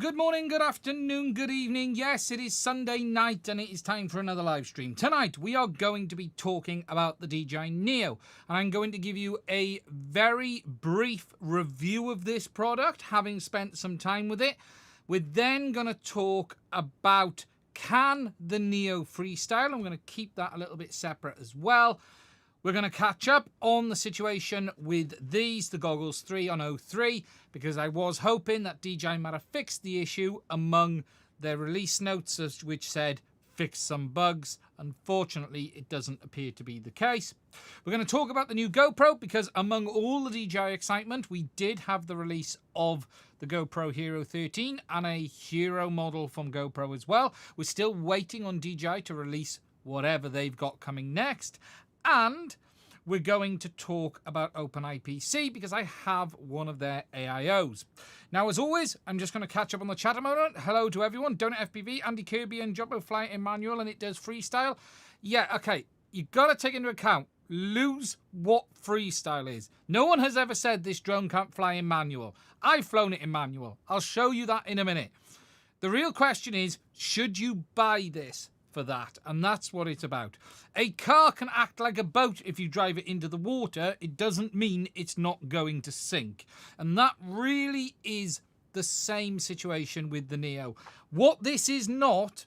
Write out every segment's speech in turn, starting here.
good morning, good afternoon, good evening. Yes, it is Sunday night and it is time for another live stream. Tonight, we are going to be talking about the DJI Neo. And I'm going to give you a very brief review of this product, having spent some time with it. We're then going to talk about can the Neo Freestyle. I'm going to keep that a little bit separate as well. We're going to catch up on the situation with these, the Goggles 3 on 03, because I was hoping that DJI might have fixed the issue among their release notes, which said fix some bugs. Unfortunately, it doesn't appear to be the case. We're going to talk about the new GoPro, because among all the DJI excitement, we did have the release of the GoPro Hero 13 and a Hero model from GoPro as well. We're still waiting on DJI to release whatever they've got coming next. And we're going to talk about OpenIPC because I have one of their AIOs. Now, as always, I'm just going to catch up on the chat a moment. Hello to everyone. Donut FPV, Andy Kirby and Jumbo Fly Emmanuel, and it does freestyle. Yeah, okay. You've got to take into account, lose what freestyle is. No one has ever said this drone can't fly in manual. I've flown it in manual. I'll show you that in a minute. The real question is, should you buy this for that? And that's what it's about. A car can act like a boat if you drive it into the water. It doesn't mean it's not going to sink. And that really is the same situation with the Neo. What this is not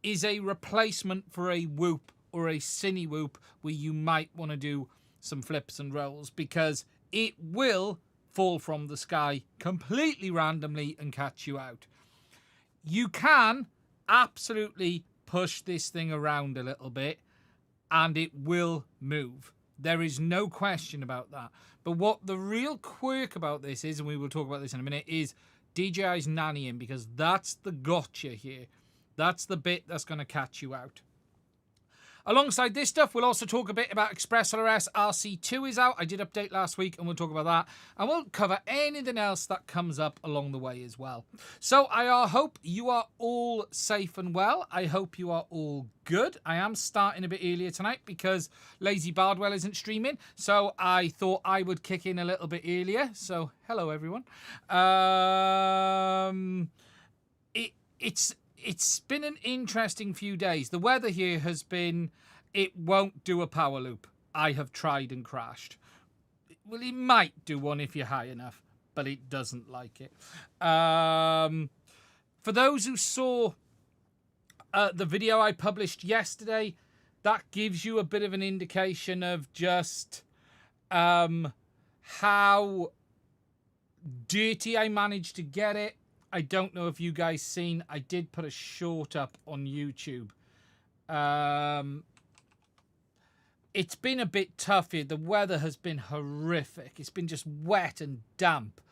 is a replacement for a Whoop or a Cine Whoop where you might want to do some flips and rolls, because it will fall from the sky completely randomly and catch you out. You can absolutely push this thing around a little bit and it will move. There is no question about that. But what the real quirk about this is, and we will talk about this in a minute, is DJI's nannying, because that's the gotcha here. That's the bit that's going to catch you out. Alongside this stuff, we'll also talk a bit about Express ELRS RC2 is out. I did update last week and we'll talk about that. And we'll cover anything else that comes up along the way as well. So I hope you are all safe and well. I hope you are all good. I am starting a bit earlier tonight because Lazy Bardwell isn't streaming. So I thought I would kick in a little bit earlier. So hello, everyone. It's been an interesting few days. The weather here has been, it won't do a power loop. I have tried and crashed. Well, it might do one if you're high enough, but it doesn't like it. For those who saw the video I published yesterday, that gives you a bit of an indication of just how dirty I managed to get it. I don't know if you guys seen, I did put a short up on YouTube. It's been a bit tough here. The weather has been horrific. It's been just wet and damp.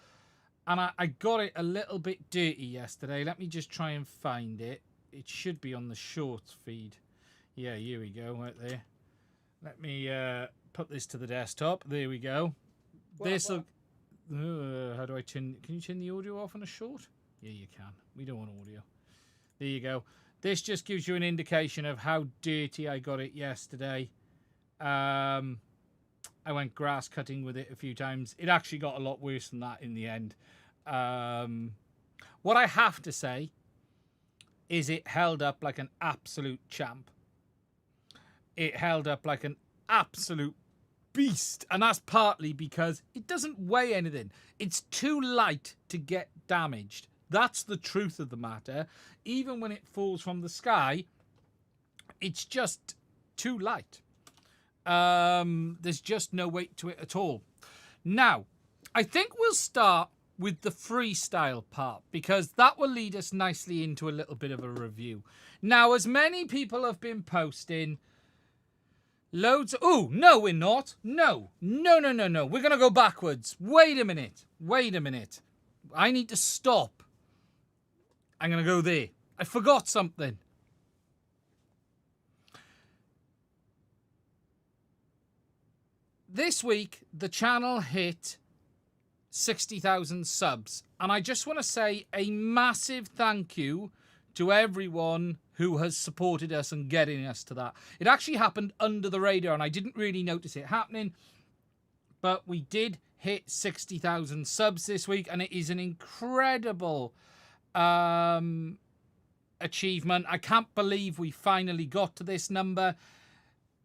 And I got it a little bit dirty yesterday. Let me just try and find it. It should be on the shorts feed. Yeah, here we go, right there. Let me put this to the desktop. There we go. This will... how do I turn... Can you turn the audio off on a short? Yeah, you can. We don't want audio. There you go. This just gives you an indication of how dirty I got it yesterday. I went grass cutting with it a few times. It actually got a lot worse than that in the end. What I have to say is it held up like an absolute champ. It held up like an absolute beast. And that's partly because it doesn't weigh anything. It's too light to get damaged. That's the truth of the matter. Even when it falls from the sky, it's just too light. There's just no weight to it at all. Now, I think we'll start with the freestyle part, because that will lead us nicely into a little bit of a review. Now, as many people have been posting loads of... Oh, no, we're not. No. We're going to go backwards. Wait a minute. I need to stop. I'm going to go there. I forgot something. This week, the channel hit 60,000 subs. And I just want to say a massive thank you to everyone who has supported us and getting us to that. It actually happened under the radar and I didn't really notice it happening. But we did hit 60,000 subs this week and it is an incredible achievement. I can't believe we finally got to this number.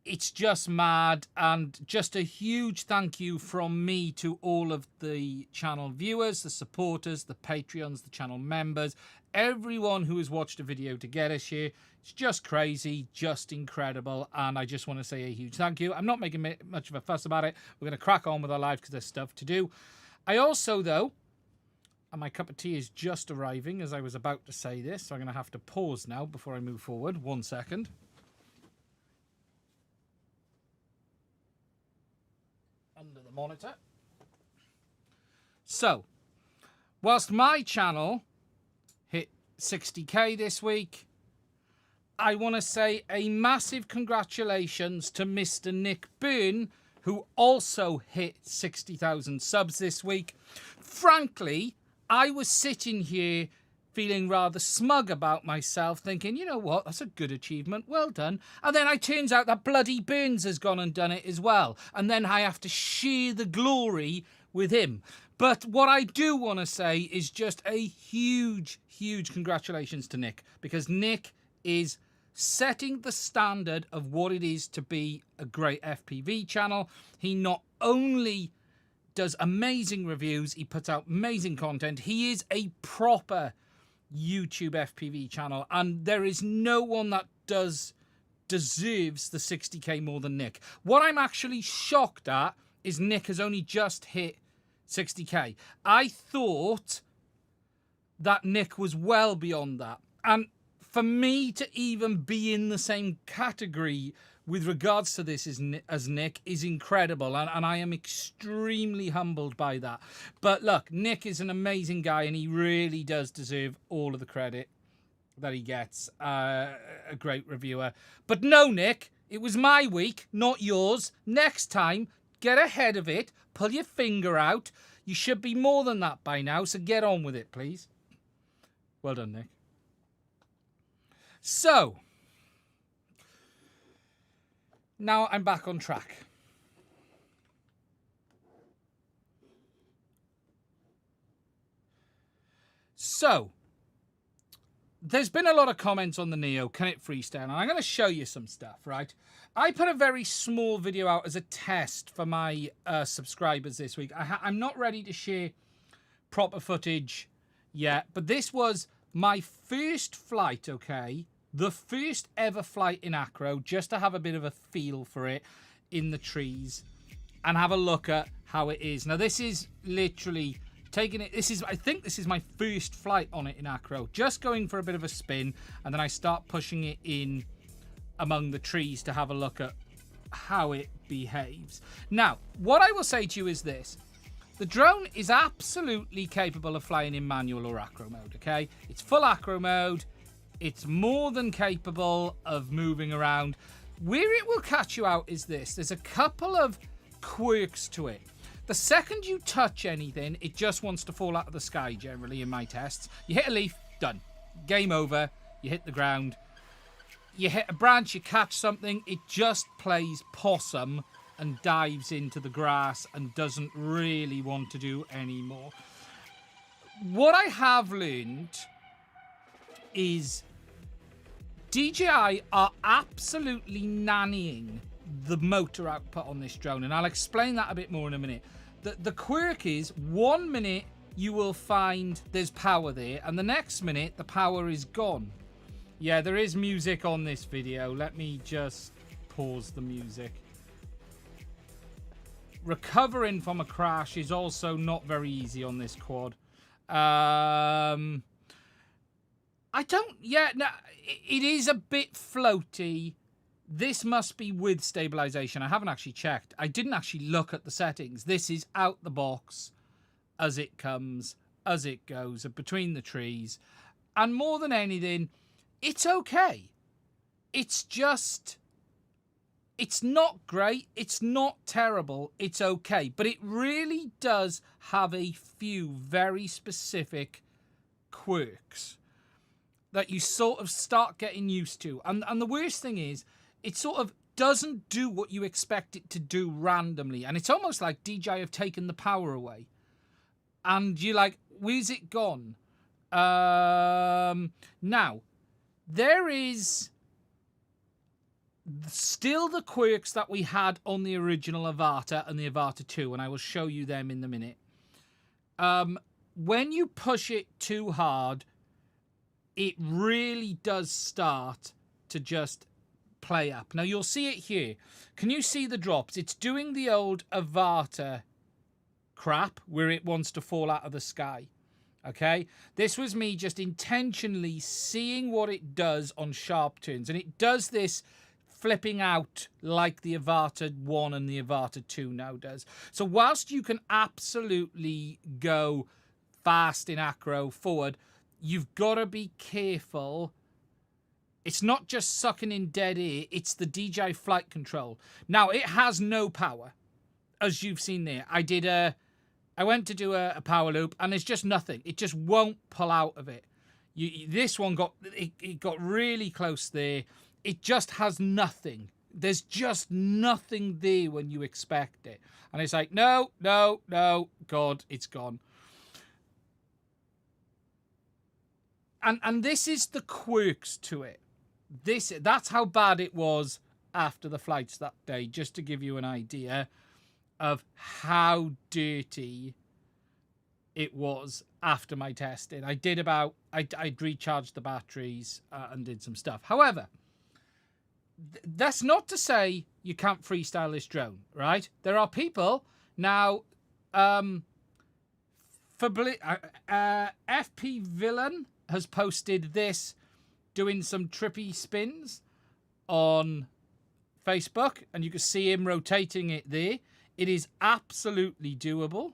It's just mad, and just a huge thank you from me to all of the channel viewers, the supporters, the Patreons, the channel members, everyone who has watched a video to get us here. It's just crazy, just incredible, and I just want to say a huge thank you. I'm not making much of a fuss about it. We're going to crack on with our lives because there's stuff to do. I also, though, and my cup of tea is just arriving as I was about to say this, so I'm going to have to pause now before I move forward. 1 second. Under the monitor. So, whilst my channel hit 60k this week, I want to say a massive congratulations to Mr. Nick Byrne, who also hit 60,000 subs this week. Frankly, I was sitting here feeling rather smug about myself, thinking, you know what, that's a good achievement, well done. And then it turns out that bloody Burns has gone and done it as well. And then I have to share the glory with him. But what I do want to say is just a huge, huge congratulations to Nick, because Nick is setting the standard of what it is to be a great FPV channel. He not only does amazing reviews, he puts out amazing content. He is a proper YouTube FPV channel, and there is no one that deserves the 60k more than Nick. What I'm actually shocked at is Nick has only just hit 60k. I thought that Nick was well beyond that, and for me to even be in the same category with regards to this as Nick is incredible, and I am extremely humbled by that. But look, Nick is an amazing guy, and he really does deserve all of the credit that he gets. A great reviewer. But no, Nick, it was my week, not yours. Next time, get ahead of it, pull your finger out. You should be more than that by now, so get on with it, please. Well done, Nick. So, now I'm back on track. So, there's been a lot of comments on the Neo, can it freestyle? And I'm going to show you some stuff, right? I put a very small video out as a test for my subscribers this week. I'm not ready to share proper footage yet, but this was my first flight, okay? The first ever flight in acro, just to have a bit of a feel for it in the trees and have a look at how it is. Now, this is literally taking it. I think this is my first flight on it in acro, just going for a bit of a spin, and then I start pushing it in among the trees to have a look at how it behaves. Now, what I will say to you is this. The drone is absolutely capable of flying in manual or acro mode, okay? It's full acro mode. It's more than capable of moving around. Where it will catch you out is this. There's a couple of quirks to it. The second you touch anything, it just wants to fall out of the sky, generally, in my tests. You hit a leaf, done. Game over. You hit the ground. You hit a branch, you catch something, it just plays possum and dives into the grass and doesn't really want to do any more. What I have learned is DJI are absolutely nannying the motor output on this drone, and I'll explain that a bit more in a minute. The quirk is 1 minute you will find there's power there, and the next minute the power is gone. Yeah, there is music on this video. Let me just pause the music. Recovering from a crash is also not very easy on this quad. It is a bit floaty. This must be with stabilization. I haven't actually checked. I didn't actually look at the settings. This is out the box as it comes, as it goes, between the trees. And more than anything, it's okay. It's just, it's not great. It's not terrible. It's okay. But it really does have a few very specific quirks that you sort of start getting used to. And the worst thing is, it sort of doesn't do what you expect it to do randomly. And it's almost like DJI have taken the power away. And you're like, where's it gone? Now, there is still the quirks that we had on the original Avatar and the Avatar 2, and I will show you them in a minute. When you push it too hard, it really does start to just play up. Now, you'll see it here. Can you see the drops? It's doing the old Avatar crap where it wants to fall out of the sky. Okay? This was me just intentionally seeing what it does on sharp turns. And it does this flipping out like the Avatar 1 and the Avatar 2 now does. So whilst you can absolutely go fast in acro forward, you've got to be careful. It's not just sucking in dead air, it's the DJI flight control. Now, it has no power, as you've seen there. I went to do a power loop, and there's just nothing. It just won't pull out of it. This one got really close there. It just has nothing. There's just nothing there when you expect it. And it's like, no, no, no, God, it's gone. And this is the quirks to it. That's how bad it was after the flights that day, just to give you an idea of how dirty it was after my testing. I'd recharged the batteries and did some stuff. However, that's not to say you can't freestyle this drone, right? There are people now, FP Villain has posted this doing some trippy spins on Facebook, and you can see him rotating it there. It is absolutely doable.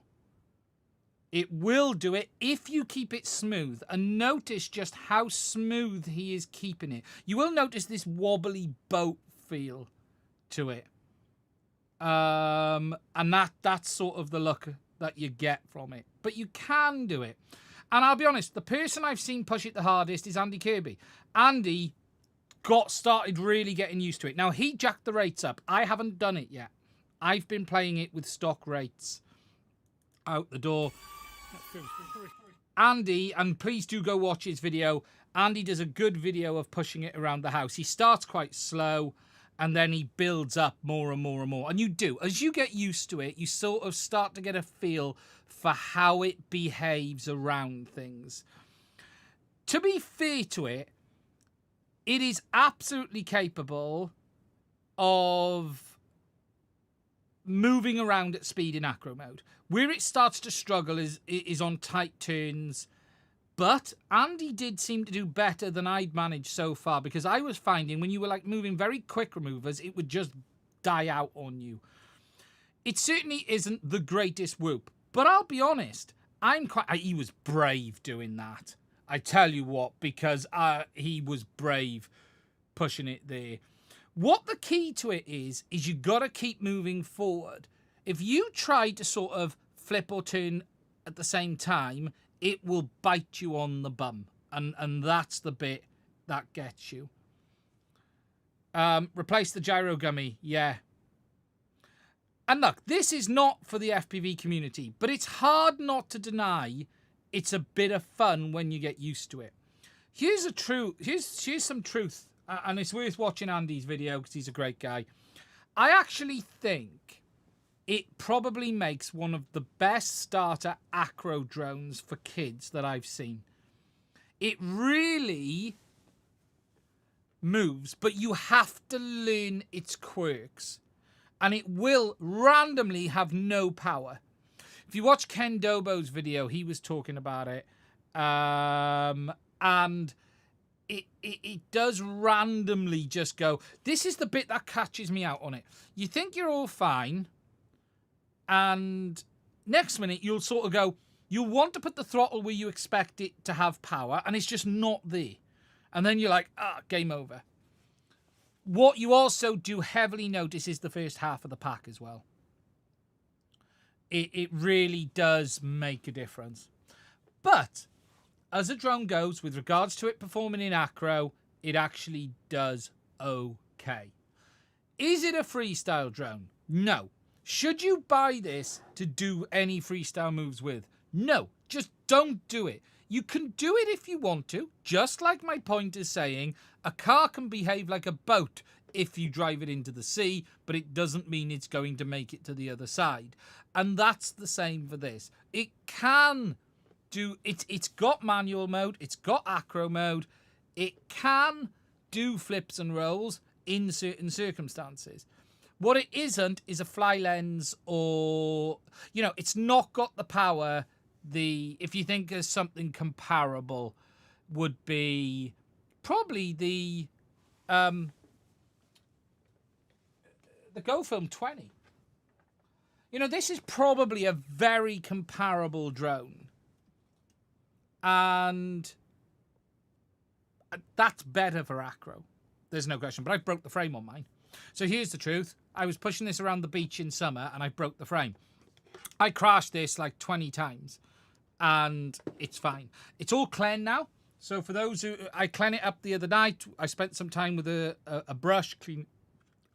It will do it if you keep it smooth. And notice just how smooth he is keeping it. You will notice this wobbly boat feel to it. And that's sort of the look that you get from it. But you can do it. And I'll be honest, the person I've seen push it the hardest is Andy Kirby. Andy started really getting used to it. Now, he jacked the rates up. I haven't done it yet. I've been playing it with stock rates out the door. Andy, and please do go watch his video. Andy does a good video of pushing it around the house. He starts quite slow, and then he builds up more and more and more. And you do. As you get used to it, you sort of start to get a feel for how it behaves around things. To be fair to it, it is absolutely capable of moving around at speed in acro mode. Where it starts to struggle is on tight turns. But Andy did seem to do better than I'd managed so far, because I was finding when you were like moving very quick removers, it would just die out on you. It certainly isn't the greatest whoop, but I'll be honest, he was brave doing that. I tell you what, because he was brave pushing it there. What the key to it is you got to keep moving forward. If you try to sort of flip or turn at the same time, it will bite you on the bum. And that's the bit that gets you. Replace the gyro gummy. Yeah. And look, this is not for the FPV community, but it's hard not to deny it's a bit of fun when you get used to it. Here's some truth, and it's worth watching Andy's video because he's a great guy. I actually think it probably makes one of the best starter acro drones for kids that I've seen. It really moves, but you have to learn its quirks. And it will randomly have no power. If you watch Ken Dobo's video, he was talking about it. And it does randomly just go. This is the bit that catches me out on it. You think you're all fine. And next minute, you'll sort of go, you'll want to put the throttle where you expect it to have power, and it's just not there. And then you're like, game over. What you also do heavily notice is the first half of the pack as well. It really does make a difference. But as a drone goes, with regards to it performing in acro, it actually does okay. Is it a freestyle drone? No. Should you buy this to do any freestyle moves with? No, just don't do it. You can do it if you want to, just like my point is saying, a car can behave like a boat if you drive it into the sea, but it doesn't mean it's going to make it to the other side. And that's the same for this. It can do, it's got manual mode, it's got acro mode, it can do flips and rolls in certain circumstances. What it isn't is a fly lens, or, you know, it's not got the power. If you think of something comparable, would be probably the GoFilm 20. You know, this is probably a very comparable drone. And that's better for acro. There's no question. But I broke the frame on mine. So here's the truth. I was pushing this around the beach in summer and I broke the frame. I crashed this like 20 times. And it's fine. It's all clean now. So for those who... I cleaned it up the other night. I spent some time with a brush cleaning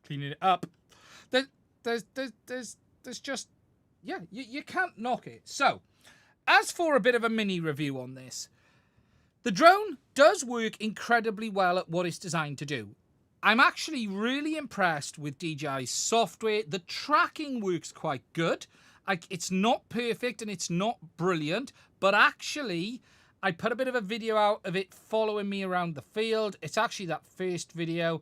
it up. There's just... Yeah, you can't knock it. So, as for a bit of a mini review on this, the drone does work incredibly well at what it's designed to do. I'm actually really impressed with DJI's software. The tracking works quite good. It's not perfect and it's not brilliant, but actually, I put a bit of a video out of it following me around the field. It's actually that first video.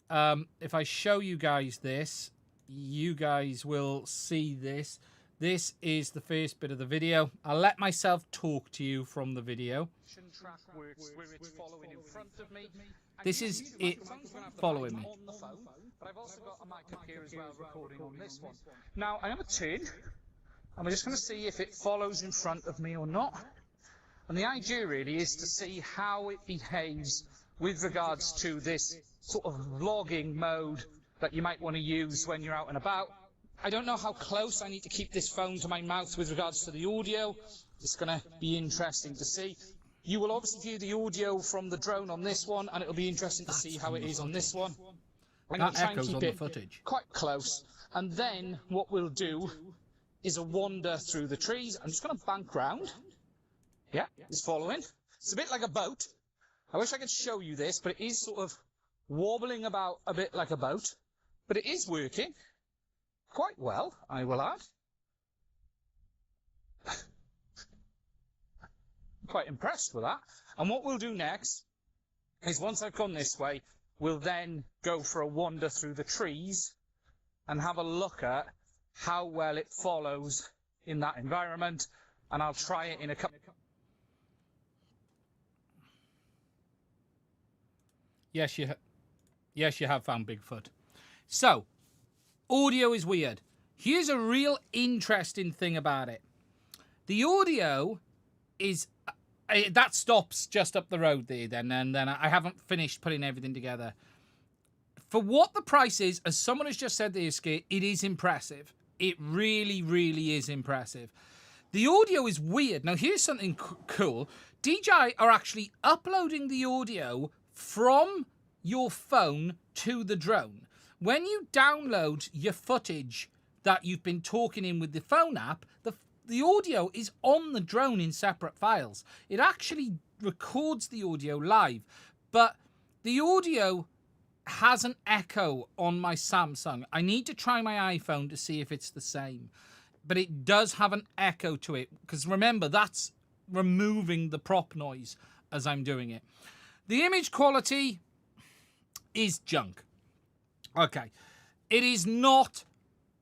If I show you guys this, you guys will see this. This is the first bit of the video. I'll let myself talk to you from the video. This is it following me. But I've also got a mic up here as well, recording on this one. Now, I'm going to turn, and we're just going to see if it follows in front of me or not. And the idea really is to see how it behaves with regards to this sort of vlogging mode that you might want to use when you're out and about. I don't know how close I need to keep this phone to my mouth with regards to the audio. It's going to be interesting to see. You will obviously view the audio from the drone on this one, and it'll be interesting to see how it is on this one. I'm going to try and keep it quite close. And then what we'll do is a wander through the trees. I'm just going to bank round. Yeah, it's following. It's a bit like a boat. I wish I could show you this, but it is sort of wobbling about a bit like a boat. But it is working quite well, I will add. Quite impressed with that. And what we'll do next is, once I've gone this way, we'll then go for a wander through the trees and have a look at how well it follows in that environment. And I'll try it in a couple... Yes, you have found Bigfoot. So, audio is weird. Here's a real interesting thing about it. The audio is... that stops just up the road there then, and then I haven't finished putting everything together. For what the price is, as someone has just said there, Skate, it is impressive. It really, really is impressive. The audio is weird. Now, here's something cool. DJI are actually uploading the audio from your phone to the drone. When you download your footage that you've been talking in with the phone app, the audio is on the drone in separate files. It actually records the audio live, but the audio has an echo on my Samsung. I need to try my iPhone to see if it's the same, but it does have an echo to it, because remember, that's removing the prop noise as I'm doing it. The image quality is junk. Okay, it is not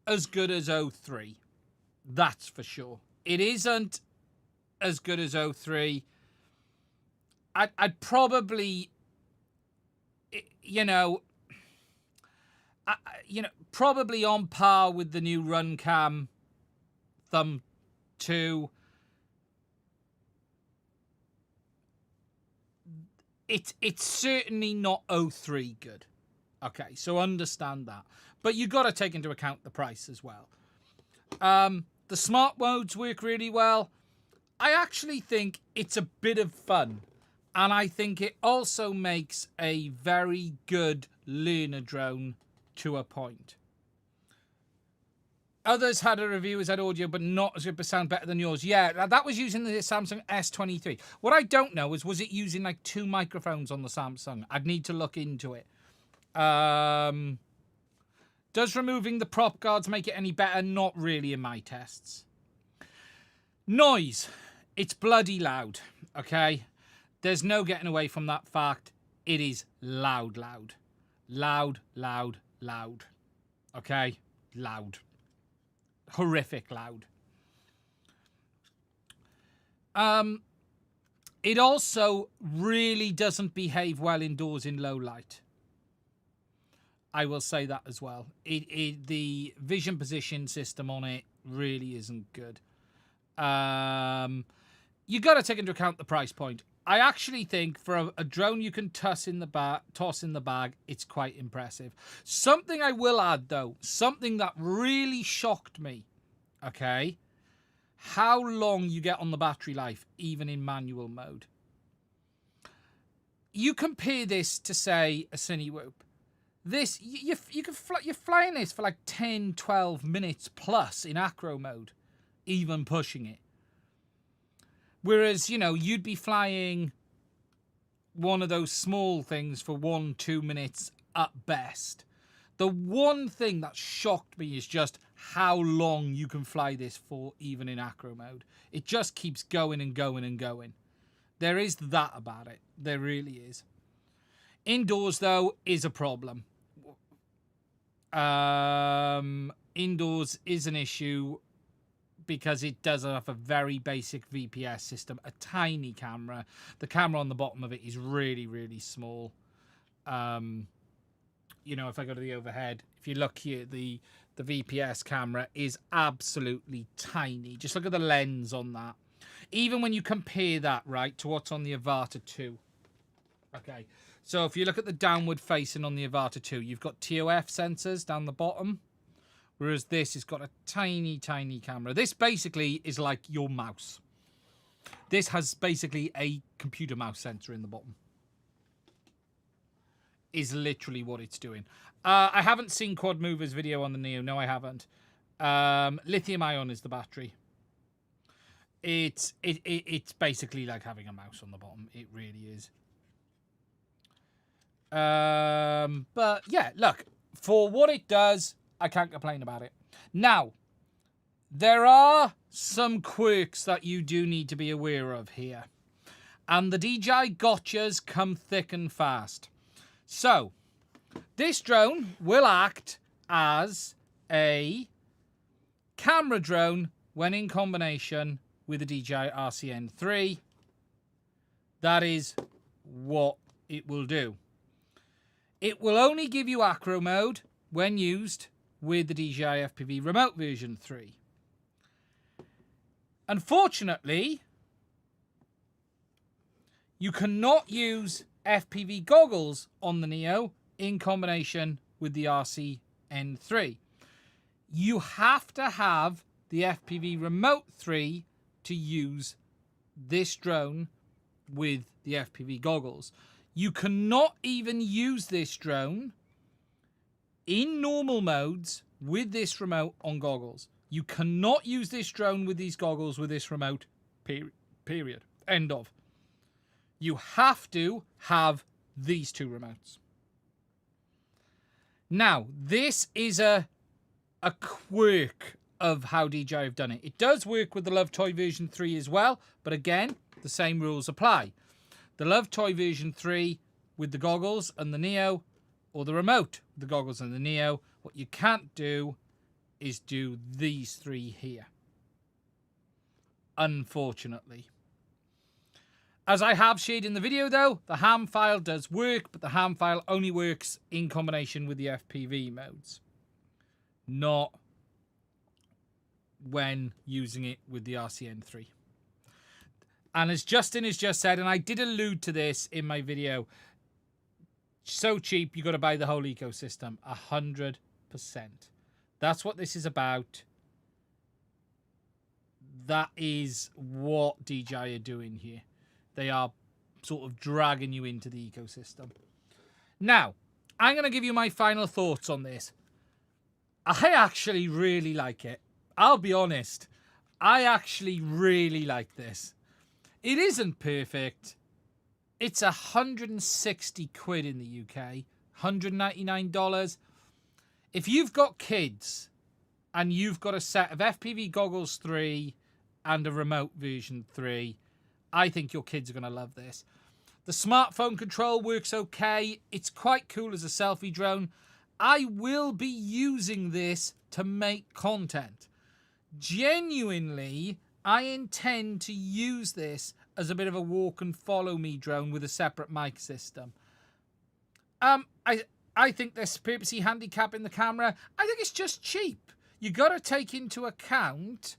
as good as 03. That's for sure. It isn't as good as 03. I'd probably, probably on par with the new Runcam Thumb 2. It's certainly not 03 good. Okay, so understand that. But you got to take into account the price as well. The smart modes work really well. I actually think it's a bit of fun. And I think it also makes a very good learner drone to a point. Others had a review as had audio, but not as good, but sound better than yours. Yeah, that was using the Samsung S23. What I don't know is, was it using like 2 microphones on the Samsung? I'd need to look into it. Does removing the prop guards make it any better? Not really in my tests. Noise. It's bloody loud, okay? There's no getting away from that fact. It is loud, loud. Loud, loud, loud. Okay? Loud. Horrific loud. It also really doesn't behave well indoors in low light. I will say that as well. The vision position system on it really isn't good. You got to take into account the price point. I actually think for a drone you can toss in the bag, it's quite impressive. Something I will add though, something that really shocked me, okay, how long you get on the battery life, even in manual mode. You compare this to, say, a Cinewhoop. This, you're flying this for like 10, 12 minutes plus in acro mode, even pushing it. Whereas, you know, you'd be flying one of those small things for 1-2 minutes at best. The one thing that shocked me is just how long you can fly this for, even in acro mode. It just keeps going and going and going. There is that about it. There really is. Indoors, though, is a problem. Indoors is an issue because it does have a very basic VPS system, a tiny camera. The camera on the bottom of it is really, really small. You know, if I go to the overhead, if you look here, the VPS camera is absolutely tiny. Just look at the lens on that. Even when you compare that, right, to what's on the Avata 2. Okay, so if you look at the downward facing on the Avata 2, you've got TOF sensors down the bottom. Whereas this has got a tiny, tiny camera. This basically is like your mouse. This has basically a computer mouse sensor in the bottom. Is literally what it's doing. I haven't seen Quad Mover's video on the Neo. No, I haven't. Lithium ion is the battery. It's basically like having a mouse on the bottom. It really is. But yeah, look, for what it does, I can't complain about it. Now, there are some quirks that you do need to be aware of here. And the DJI gotchas come thick and fast. So, this drone will act as a camera drone when in combination with the DJI RCN3. That is what it will do. It will only give you acro mode when used with the DJI FPV remote version 3. Unfortunately, you cannot use FPV goggles on the Neo in combination with the RCN3. You have to have the FPV remote 3 to use this drone with the FPV goggles. You cannot even use this drone in normal modes with this remote on goggles. You cannot use this drone with these goggles with this remote, period. End of. You have to have these two remotes. Now, this is a quirk of how DJI have done it. It does work with the Love Toy version 3 as well, but again, the same rules apply. The Love Toy version 3 with the goggles and the Neo, or the remote with the goggles and the Neo. What you can't do is do these three here, unfortunately. As I have shared in the video though, the ham file does work, but the ham file only works in combination with the FPV modes, not when using it with the RCN3. And as Justin has just said, and I did allude to this in my video, so cheap, you got to buy the whole ecosystem. 100%. That's what this is about. That is what DJI are doing here. They are sort of dragging you into the ecosystem. Now, I'm going to give you my final thoughts on this. I actually really like it. I'll be honest. I actually really like this. It isn't perfect. It's 160 quid in the UK. $199. If you've got kids and you've got a set of FPV goggles 3 and a remote version 3, I think your kids are going to love this. The smartphone control works okay. It's quite cool as a selfie drone. I will be using this to make content. Genuinely, I intend to use this as a bit of a walk and follow me drone with a separate mic system. I think there's purposely handicapping the camera. I think it's just cheap. You got to take into account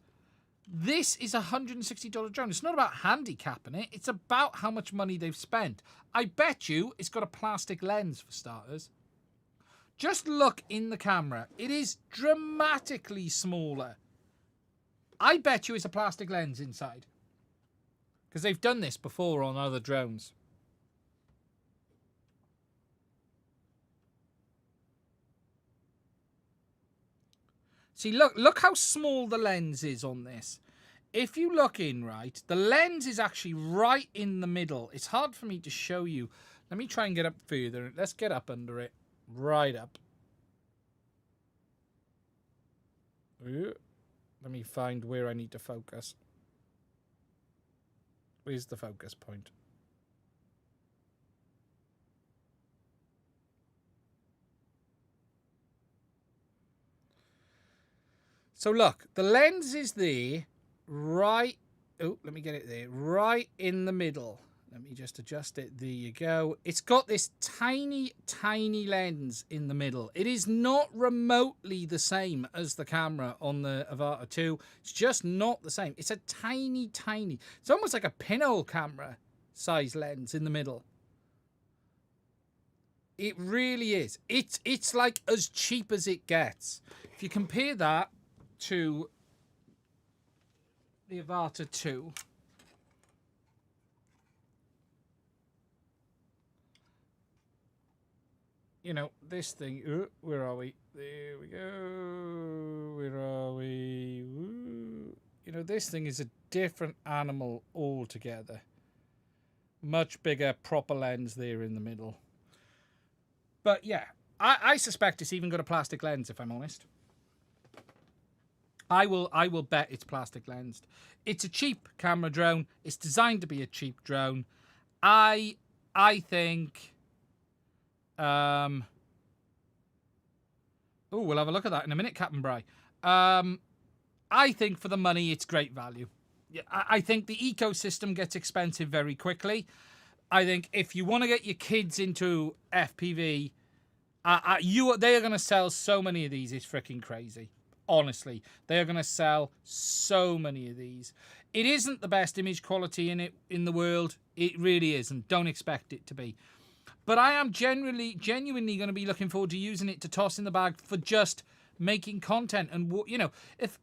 this is a $160 drone. It's not about handicapping it. It's about how much money they've spent. I bet you it's got a plastic lens for starters. Just look in the camera. It is dramatically smaller. I bet you it's a plastic lens inside. Because they've done this before on other drones. See, look how small the lens is on this. If you look in, right, the lens is actually right in the middle. It's hard for me to show you. Let me try and get up further. Let's get up under it. Right up. Ooh. Let me find where I need to focus. Where's the focus point? So look, the lens is there, right. Oh, let me get it there. Right in the middle. Let me just adjust it. There you go. It's got this tiny, tiny lens in the middle. It is not remotely the same as the camera on the Avata 2. It's just not the same. It's a tiny, tiny. It's almost like a pinhole camera size lens in the middle. It really is. It's like as cheap as it gets. If you compare that to the Avata 2. You know, this thing, where are we? There we go. Where are we? Ooh. You know, this thing is a different animal altogether. Much bigger, proper lens there in the middle. But yeah, I suspect it's even got a plastic lens, if I'm honest. I will bet it's plastic lensed. It's a cheap camera drone. It's designed to be a cheap drone. I think... oh, we'll have a look at that in a minute, Captain Bry. I think for the money, it's great value. I think the ecosystem gets expensive very quickly. I think if you want to get your kids into FPV, they are going to sell so many of these. It's freaking crazy. Honestly, they are going to sell so many of these. It isn't the best image quality in the world. It really isn't. Don't expect it to be. But I am genuinely going to be looking forward to using it to toss in the bag for just making content. And, you know, if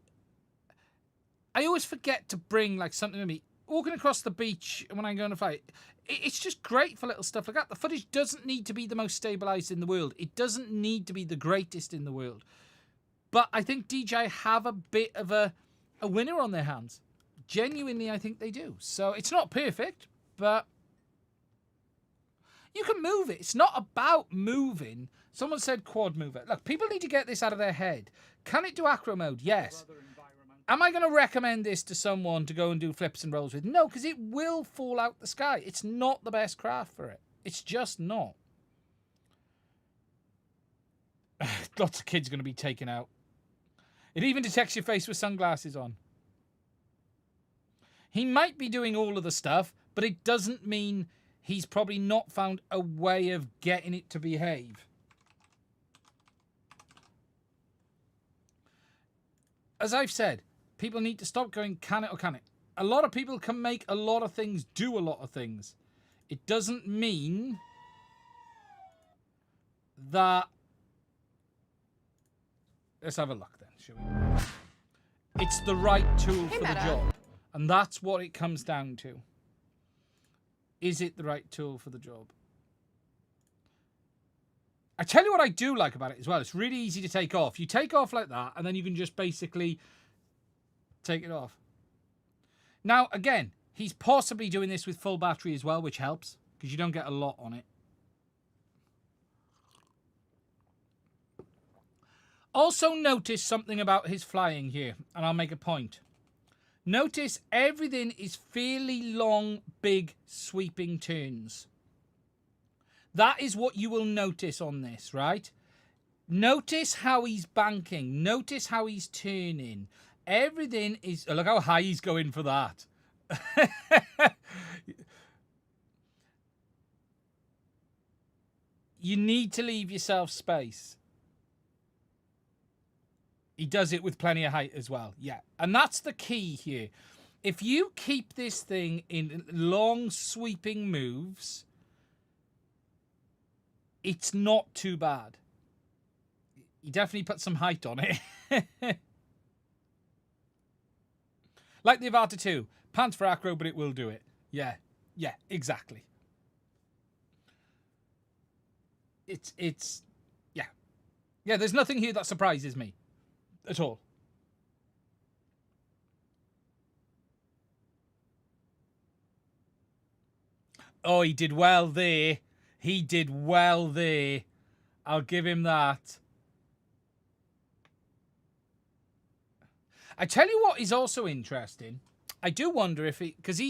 I always forget to bring like something to me, walking across the beach when I'm going to fight, it's just great for little stuff like that. The footage doesn't need to be the most stabilized in the world. It doesn't need to be the greatest in the world. But I think DJI have a bit of a winner on their hands. Genuinely, I think they do. So it's not perfect, but... you can move it. It's not about moving. Someone said quad mover. Look, people need to get this out of their head. Can it do acro mode? Yes. Am I going to recommend this to someone to go and do flips and rolls with? No, because it will fall out the sky. It's not the best craft for it. It's just not. Lots of kids are going to be taken out. It even detects your face with sunglasses on. He might be doing all of the stuff, but it doesn't mean... he's probably not found a way of getting it to behave. As I've said, people need to stop going, can it or can it? A lot of people can make a lot of things, do a lot of things. It doesn't mean that... let's have a look then, shall we? It's the right tool for the job. And that's what it comes down to. Is it the right tool for the job? I tell you what I do like about it as well. It's really easy to take off. You take off like that, and then you can just basically take it off. Now, again, he's possibly doing this with full battery as well, which helps, because you don't get a lot on it. Also notice something about his flying here, and I'll make a point. Notice everything is fairly long, big, sweeping turns. That is what you will notice on this, right? Notice how he's banking. Notice how he's turning. Everything is... Oh, look how high he's going for that. You need to leave yourself space. He does it with plenty of height as well. Yeah. And that's the key here. If you keep this thing in long sweeping moves, it's not too bad. He definitely put some height on it. Like the Avata 2. Pants for acro, but it will do it. Yeah. Yeah, exactly. It's yeah. Yeah, there's nothing here that surprises me. At all. Oh, he did well there. He did well there. I'll give him that. I tell you what is also interesting. I do wonder if he... Because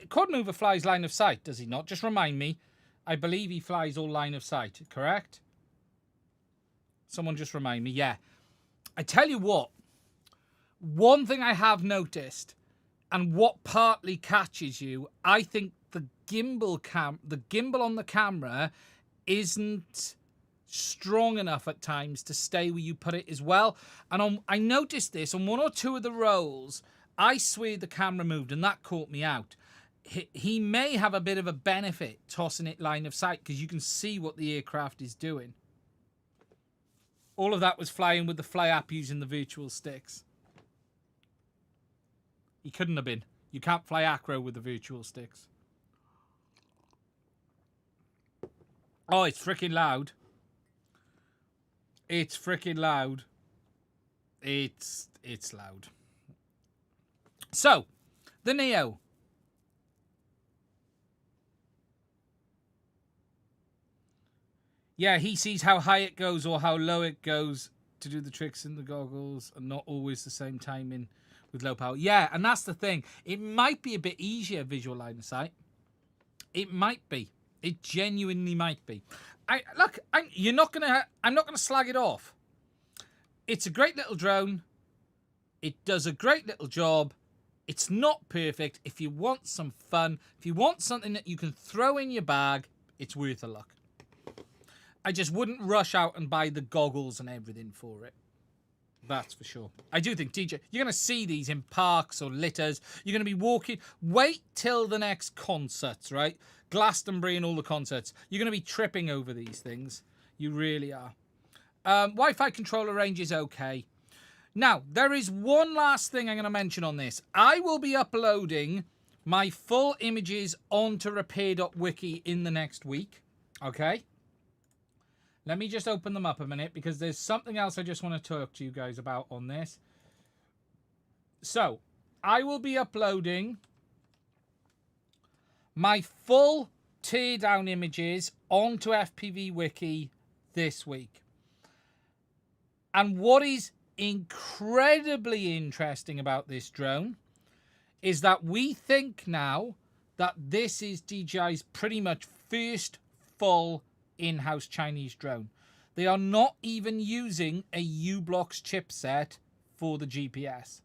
Quad Mover flies line of sight, does he not? Just remind me. I believe he flies all line of sight, correct? Someone just remind me. Yeah. I tell you what, one thing I have noticed, and what partly catches you, I think the gimbal on the camera isn't strong enough at times to stay where you put it as well. And I noticed this on one or two of the rolls. I swear the camera moved, and that caught me out. He may have a bit of a benefit tossing it line of sight because you can see what the aircraft is doing. All of that was flying with the fly app using the virtual sticks. He couldn't have been. You can't fly acro with the virtual sticks. Oh, it's freaking loud. It's freaking loud. It's loud. So, the Neo. Yeah, he sees how high it goes or how low it goes to do the tricks in the goggles, and not always the same timing with low power. Yeah, and that's the thing. It might be a bit easier visual line of sight. It might be. It genuinely might be. I'm not gonna slag it off. It's a great little drone. It does a great little job. It's not perfect. If you want some fun, if you want something that you can throw in your bag, it's worth a look. I just wouldn't rush out and buy the goggles and everything for it. That's for sure. I do think, DJ, you're going to see these in parks or litters. You're going to be walking. Wait till the next concerts, right? Glastonbury and all the concerts. You're going to be tripping over these things. You really are. Wi-Fi controller range is okay. Now, there is one last thing I'm going to mention on this. I will be uploading my full images onto repair.wiki in the next week. Okay? Let me just open them up a minute because there's something else I just want to talk to you guys about on this. So, I will be uploading my full teardown images onto FPV Wiki this week. And what is incredibly interesting about this drone is that we think now that this is DJI's pretty much first full in-house Chinese drone. They are not even using a U-Blocks chipset for the GPS.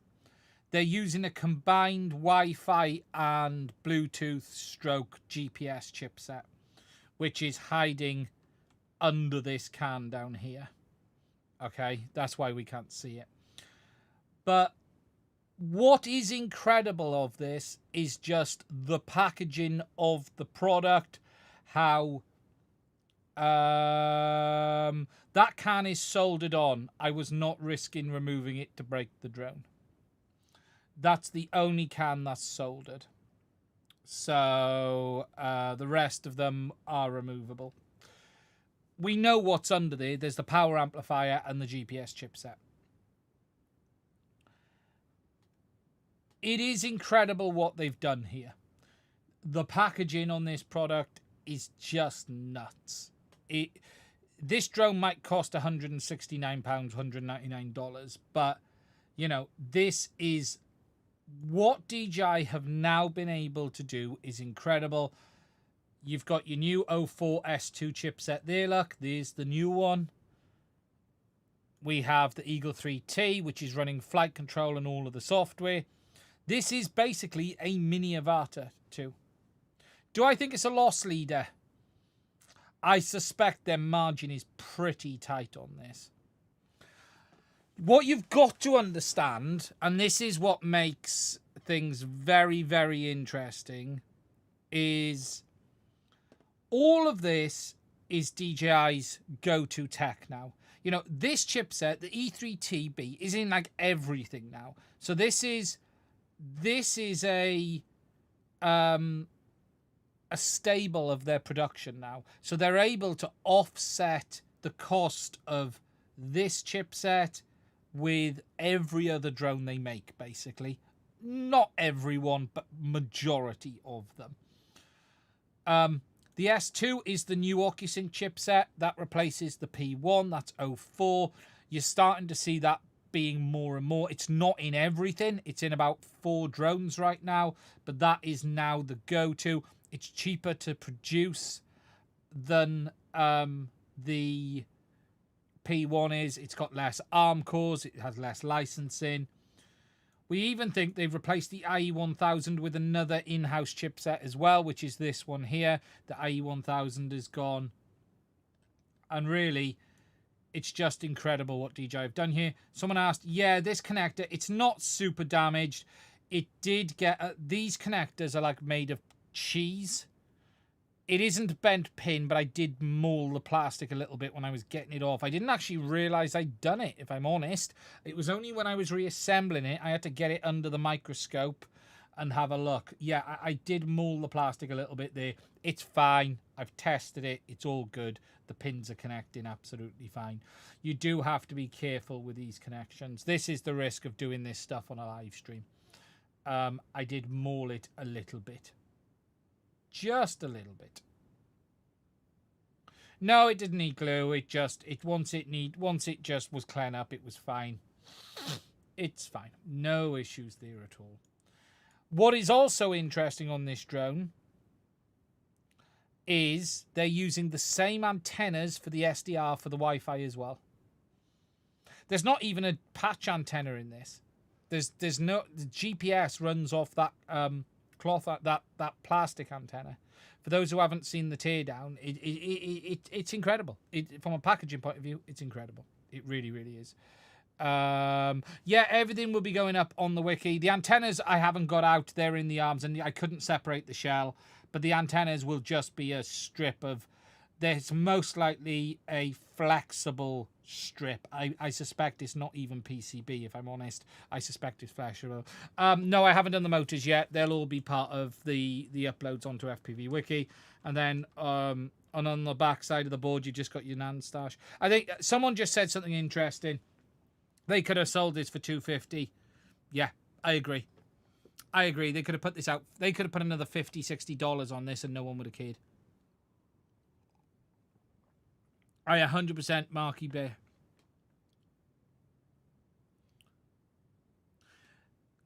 They're using a combined Wi-Fi and Bluetooth stroke GPS chipset, which is hiding under this can down here. Okay, that's why we can't see it. But what is incredible of this is just the packaging of the product, how that can is soldered on. I was not risking removing it to break the drone. That's the only can that's soldered. So the rest of them are removable. we know what's under there. There's the power amplifier and the GPS chipset. It is incredible what they've done here. The packaging on this product is just nuts. This drone might cost £169, $199, but, you know, this is what DJI have now been able to do is incredible. You've got your new 04S2 chipset there, look. There's the new one. We have the Eagle 3T, which is running flight control and all of the software. This is basically a mini Avata 2. Do I think it's a loss leader? I suspect their margin is pretty tight on this. What you've got to understand, and this is what makes things very, very interesting, is all of this is DJI's go-to tech now. You know, this chipset, the E3TB, is in like everything now. So this is a stable of their production now. So they're able to offset the cost of this chipset with every other drone they make, basically. Not everyone, but majority of them. The S2 is the new OcuSync chipset. That replaces the P1. That's 04. You're starting to see that being more and more. It's not in everything. It's in about 4 drones right now, but that is now the go-to. It's cheaper to produce than the P1 is. It's got less ARM cores. It has less licensing. We even think they've replaced the IE1000 with another in-house chipset as well, which is this one here. The IE1000 is gone. And really, it's just incredible what DJI have done here. Someone asked, yeah, this connector, it's not super damaged. It did get... these connectors are like made of cheese. It isn't bent pin, but I did maul the plastic a little bit when I was getting it off. I didn't actually realise I'd done it, if I'm honest. It was only when I was reassembling it, I had to get it under the microscope and have a look. Yeah, I did maul the plastic a little bit there. It's fine. I've tested it. It's all good. The pins are connecting absolutely fine. You do have to be careful with these connections. This is the risk of doing this stuff on a live stream. I did maul it a little bit. Just a little bit. No, it didn't need glue. Once it just was clean up, it was fine. It's fine. No issues there at all. What is also interesting on this drone is they're using the same antennas for the SDR for the Wi-Fi as well. There's not even a patch antenna in this. There's no... The GPS runs off that cloth, that plastic antenna. For those who haven't seen the teardown, it's incredible. From a packaging point of view, it's incredible. It really, really is. Yeah, everything will be going up on the wiki. The antennas I haven't got out. They're in the arms, and I couldn't separate the shell. But the antennas will just be a strip of... There's most likely a flexible strip. I suspect it's not even PCB, if I'm honest. I suspect it's flashable. No, I haven't done the motors yet. They'll all be part of the uploads onto FPV Wiki. And then and on the back side of the board, you just got your NAND stash. I think someone just said something interesting. They could have sold this for $250. Yeah, I agree. I agree. They could have put this out. They could have put another $50, $60 on this and no one would have cared. I 100% Marky Bear.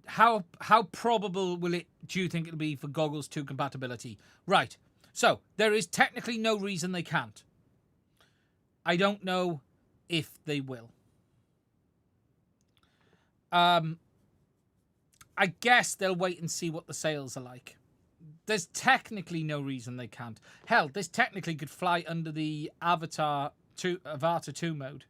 How probable do you think it'll be for Goggles 2 compatibility? Right. So, there is technically no reason they can't. I don't know if they will. I guess they'll wait and see what the sales are like. There's technically no reason they can't. Hell, this technically could fly under the Avata 2 mode.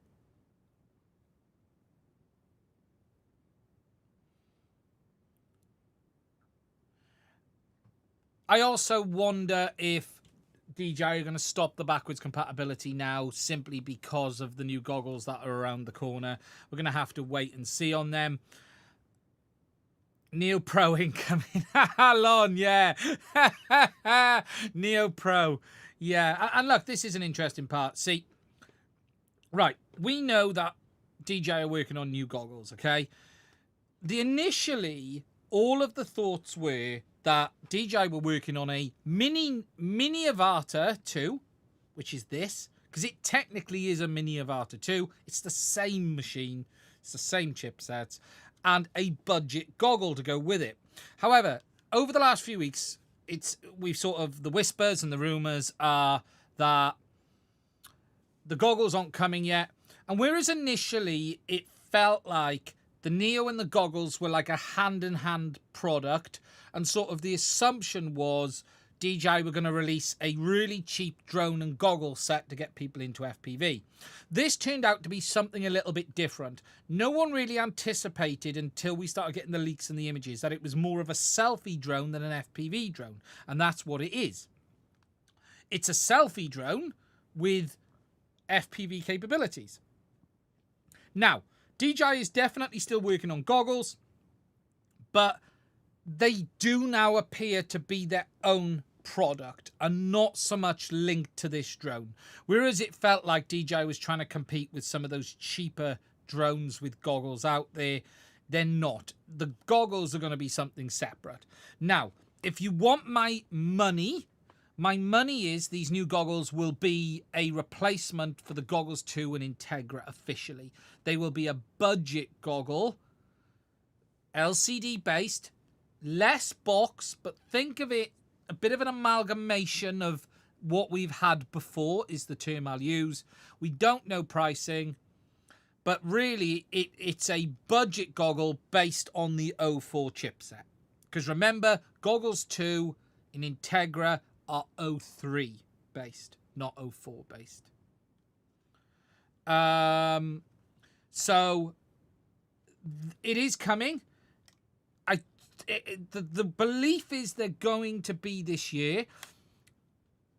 I also wonder if DJI are going to stop the backwards compatibility now simply because of the new goggles that are around the corner. We're going to have to wait and see on them. Neo Pro incoming. Lon, yeah. Neo Pro. Yeah. And look, this is an interesting part. See, Right, we know that DJI are working on new goggles, okay? Initially, all of the thoughts were that DJI were working on a mini Avata 2, which is this, because it technically is a mini Avata 2. It's the same machine, it's the same chipsets, and a budget goggle to go with it. However, over the last few weeks, the whispers and the rumors are that the goggles aren't coming yet. And whereas initially it felt like the Neo and the goggles were like a hand-in-hand product, and sort of the assumption was DJI were going to release a really cheap drone and goggle set to get people into FPV. This turned out to be something a little bit different. No one really anticipated until we started getting the leaks and the images that it was more of a selfie drone than an FPV drone. And that's what it is. It's a selfie drone with FPV capabilities. Now, DJI is definitely still working on goggles, but they do now appear to be their own product and not so much linked to this drone. Whereas it felt like DJI was trying to compete with some of those cheaper drones with goggles out there, they're not. The goggles are going to be something separate. Now, if you want my money is these new goggles will be a replacement for the Goggles 2 and Integra officially. They will be a budget goggle, LCD based, less box, but think of it a bit of an amalgamation of what we've had before is the term I'll use. We don't know pricing, but really it's a budget goggle based on the 04 chipset. Because remember, Goggles 2 in Integra are 03 based, not 04 based. So it is coming. The belief is they're going to be this year.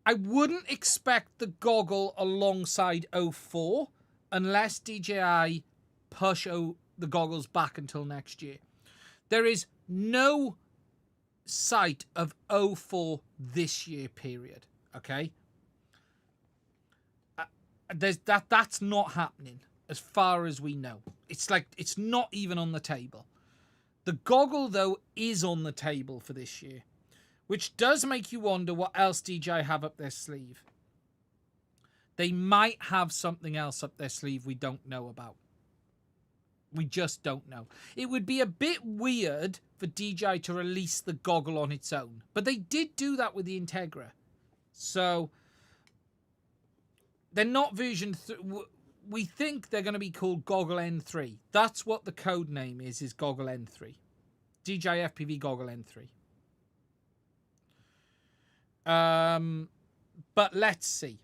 I wouldn't expect the goggle alongside 04 unless DJI push the goggles back until next year. There is no sight of 04 this year period, okay? That's not happening as far as we know. It's like it's not even on the table. The goggle though is on the table for this year, which does make you wonder what else DJI have up their sleeve. They might have something else up their sleeve we don't know about. We just don't know. It would be a bit weird for DJI to release the goggle on its own. But they did do that with the Integra. So they're not version... We think they're going to be called Goggle N3. That's what the code name is Goggle N3. DJI FPV Goggle N3. But let's see.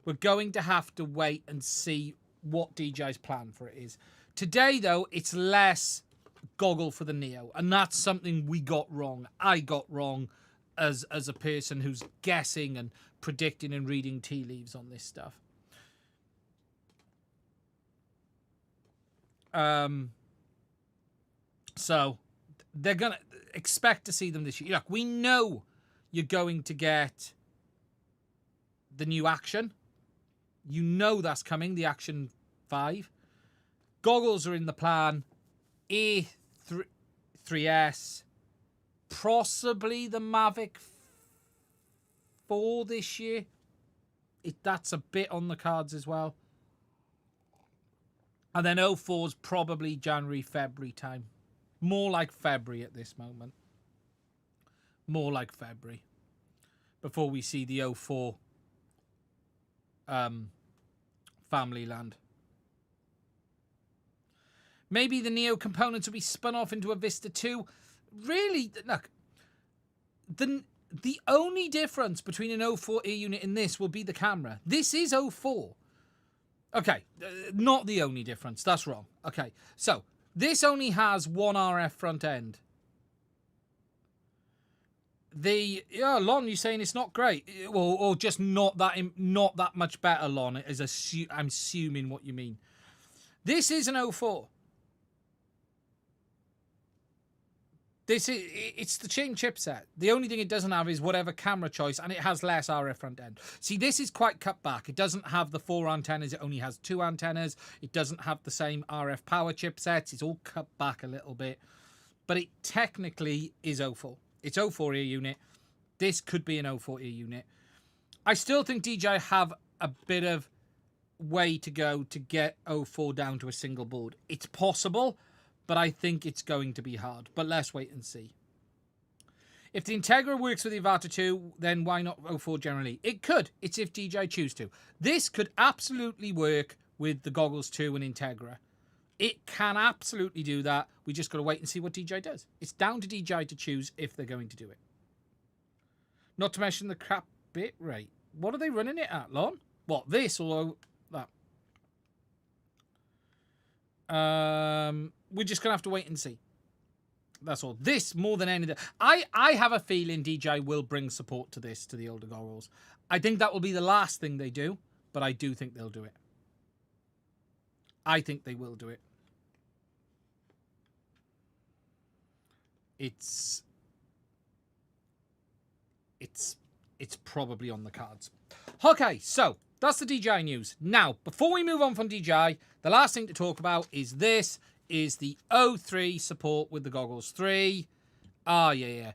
We're going to have to wait and see what DJI's plan for it is. Today, though, it's less goggle for the Neo, and that's something we got wrong. I got wrong as a person who's guessing and predicting and reading tea leaves on this stuff. So they're gonna expect to see them this year. Look, we know you're going to get the new Action. You know that's coming, the Action 5. Goggles are in the plan. A3S, possibly the Mavic 4 this year. That's a bit on the cards as well. And then 04's probably January, February time. More like February at this moment. More like February. Before we see the 04 family land. Maybe the Neo components will be spun off into a Vista 2. Really, look, the only difference between an 04 air unit and this will be the camera. This is 04. Okay, not the only difference. That's wrong. Okay, so this only has one RF front end. Lon, you're saying it's not great, or just not that much better, Lon. I'm assuming what you mean. This is an 04. It's the same chipset. The only thing it doesn't have is whatever camera choice, and it has less RF front end. See, this is quite cut back. It doesn't have the 4 antennas. It only has 2 antennas. It doesn't have the same RF power chipsets. It's all cut back a little bit. But it technically is O4. It's O4 ear unit. This could be an O4 ear unit. I still think DJI have a bit of way to go to get O4 down to a single board. It's possible, but I think it's going to be hard. But let's wait and see. If the Integra works with the Avata 2, then why not O4 generally? It could. It's if DJI choose to. This could absolutely work with the Goggles 2 and Integra. It can absolutely do that. We just got to wait and see what DJI does. It's down to DJI to choose if they're going to do it. Not to mention the crap bit rate. What are they running it at, Lon? What, this or that? We're just going to have to wait and see. That's all. This, more than anything. I have a feeling DJI will bring support to this, to the older goggles. I think that will be the last thing they do, but I do think they'll do it. I think they will do it. It's probably on the cards. Okay, so that's the DJI news. Now, before we move on from DJI, the last thing to talk about is this. Is the O3 support with the Goggles 3. Oh, yeah.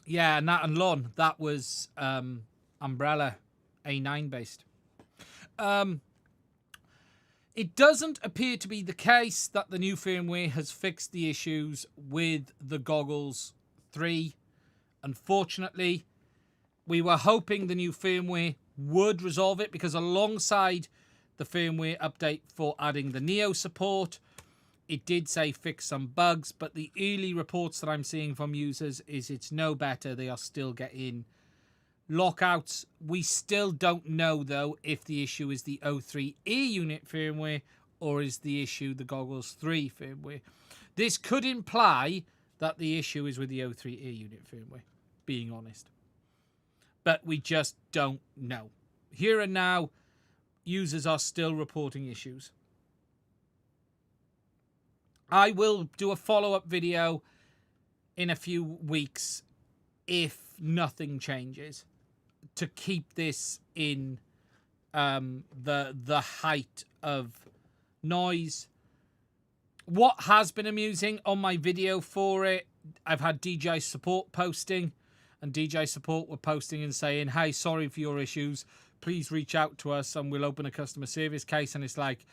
Yeah, Nat and Lon, that was Umbrella A9 based. It doesn't appear to be the case that the new firmware has fixed the issues with the Goggles 3. Unfortunately, we were hoping the new firmware would resolve it, because alongside the firmware update for adding the Neo support, it did say fix some bugs, but the early reports that I'm seeing from users is it's no better. They are still getting lockouts. We still don't know, though, if the issue is the O3 ear unit firmware or is the issue the Goggles 3 firmware. This could imply that the issue is with the O3 ear unit firmware, being honest. But we just don't know. Here and now, users are still reporting issues. I will do a follow-up video in a few weeks if nothing changes, to keep this in the height of noise. What has been amusing on my video for it, I've had DJI support posting, and DJI support were posting and saying, hey, sorry for your issues. Please reach out to us and we'll open a customer service case. And it's like,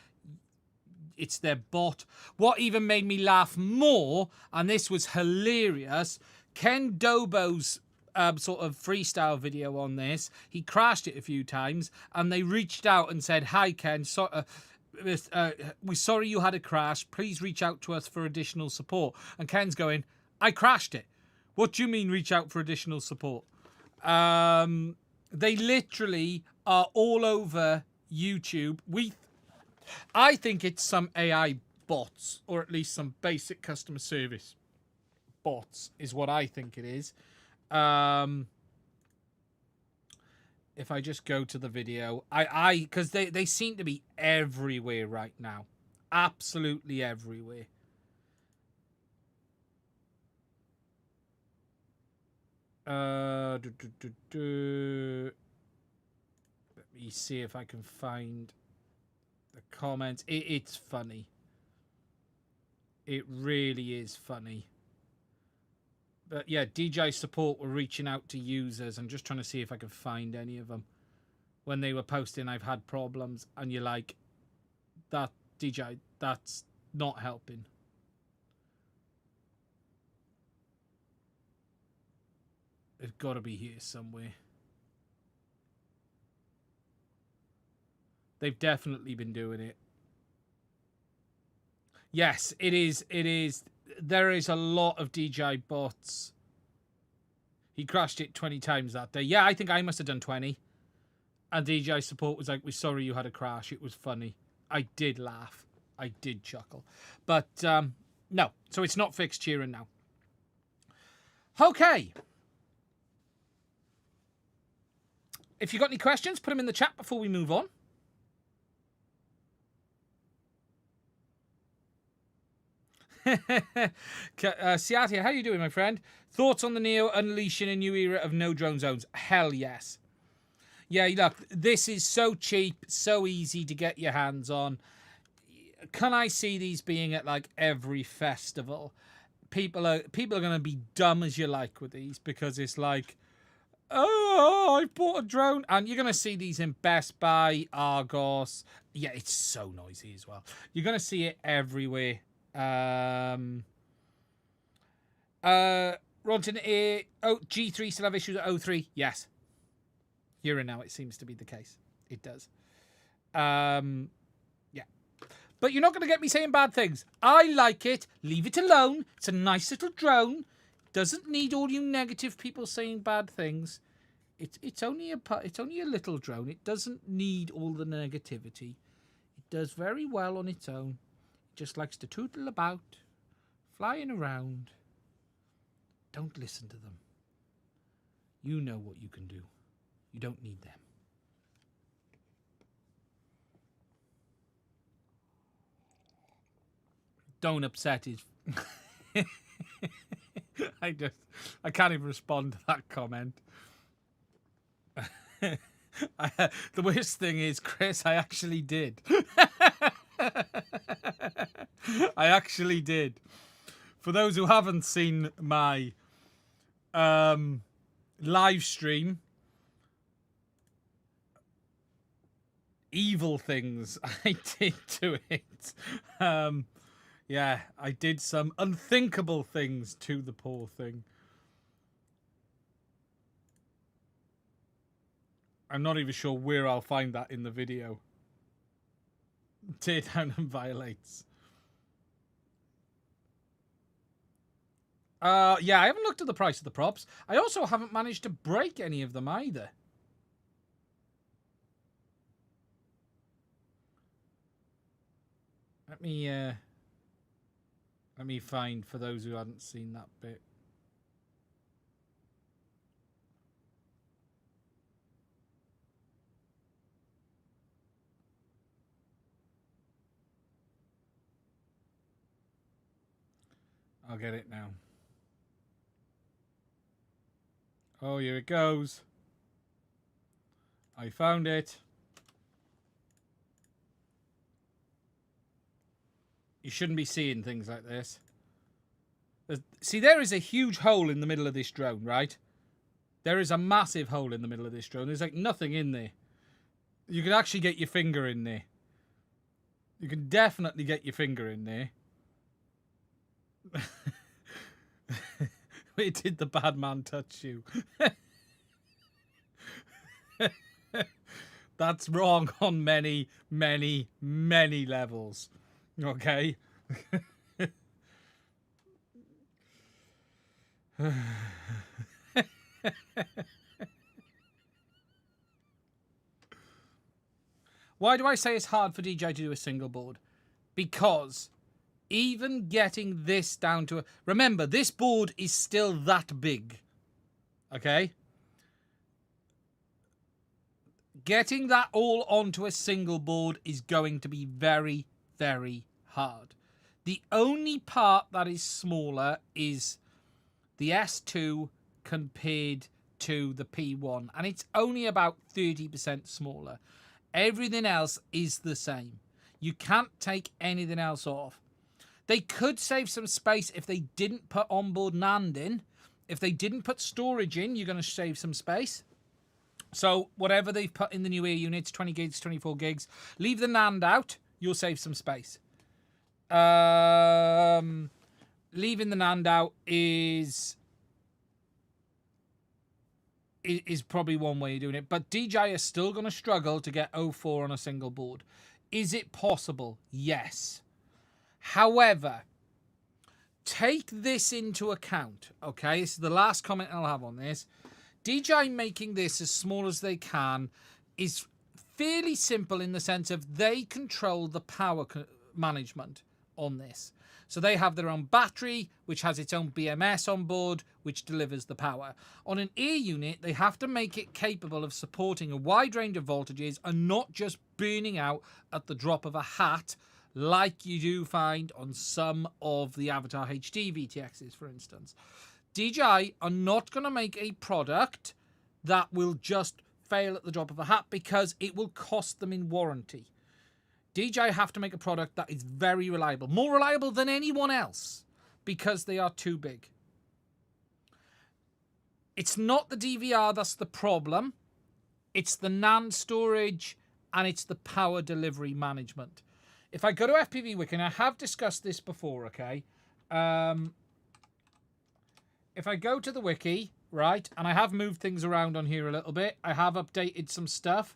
it's their bot. What even made me laugh more, and this was hilarious, Ken Dobo's sort of freestyle video on this, he crashed it a few times, and they reached out and said, hi, Ken, we're sorry you had a crash. Please reach out to us for additional support. And Ken's going, I crashed it. What do you mean reach out for additional support? They literally are all over YouTube. I think it's some AI bots, or at least some basic customer service bots is what I think it is. If I just go to the video, because they seem to be everywhere right now. Absolutely everywhere. Let me see if I can find the comments. It's funny. It really is funny. But yeah, DJI support were reaching out to users. I'm just trying to see if I can find any of them. When they were posting, I've had problems, and you're like, that DJI, that's not helping. It's got to be here somewhere. They've definitely been doing it. Yes, it is. It is. There is a lot of DJI bots. He crashed it 20 times that day. Yeah, I think I must have done 20. And DJI support was like, we're sorry you had a crash. It was funny. I did laugh. I did chuckle. But no. So it's not fixed here and now. Okay. If you got any questions, put them in the chat before we move on. Siatia, how you doing, my friend? Thoughts on the Neo unleashing a new era of no drone zones? Hell yes. Yeah, look, this is so cheap, so easy to get your hands on. Can I see these being at like every festival? People are going to be dumb as you like with these, because it's like, oh, I bought a drone, and you're going to see these in Best Buy, Argos. Yeah, it's so noisy as well. You're going to see it everywhere. Ronton, G3 still have issues at O3? Yes. Here and now, it seems to be the case. It does. Yeah. But you're not going to get me saying bad things. I like it. Leave it alone. It's a nice little drone. Doesn't need all you negative people saying bad things. It's only a little drone. It doesn't need all the negativity. It does very well on its own. It just likes to tootle about, flying around. Don't listen to them. You know what you can do. You don't need them. Don't upset his... I can't even respond to that comment. The worst thing is, Chris, I actually did. I actually did. For those who haven't seen my live stream, evil things I did to it. Yeah, I did some unthinkable things to the poor thing. I'm not even sure where I'll find that in the video. Teardown and violates. Yeah, I haven't looked at the price of the props. I also haven't managed to break any of them either. Let me find, for those who hadn't seen that bit. I'll get it now. Oh, here it goes. I found it. You shouldn't be seeing things like this. See, there is a huge hole in the middle of this drone, right? There is a massive hole in the middle of this drone. There's like nothing in there. You can actually get your finger in there. You can definitely get your finger in there. Where did the bad man touch you? That's wrong on many, many, many levels. Okay. Why do I say it's hard for DJI to do a single board? Because even getting this down to remember, this board is still that big. Okay? Getting that all onto a single board is going to be very, very hard. The only part that is smaller is the S2 compared to the P1, and it's only about 30% smaller. Everything else is the same. You can't take anything else off. They could save some space if they didn't put onboard NAND in. If they didn't put storage in, you're going to save some space. So whatever they've put in the new air units, 20 gigs, 24 gigs, leave the NAND out, you'll save some space. Leaving the NAND out is probably one way of doing it. But DJI is still going to struggle to get 04 on a single board. Is it possible? Yes. However, take this into account, okay? This is the last comment I'll have on this. DJI making this as small as they can is fairly simple in the sense of they control the power management on this. So they have their own battery, which has its own BMS on board, which delivers the power. On an air unit, they have to make it capable of supporting a wide range of voltages and not just burning out at the drop of a hat like you do find on some of the Avatar HD VTXs, for instance. DJI are not going to make a product that will just fail at the drop of a hat because it will cost them in warranty. DJI have to make a product that is very reliable, more reliable than anyone else, because they are too big. It's not the DVR that's the problem. It's the NAND storage and it's the power delivery management. If I go to FPV Wiki, and I have discussed this before, okay? If I go to the wiki, right, and I have moved things around on here a little bit, I have updated some stuff.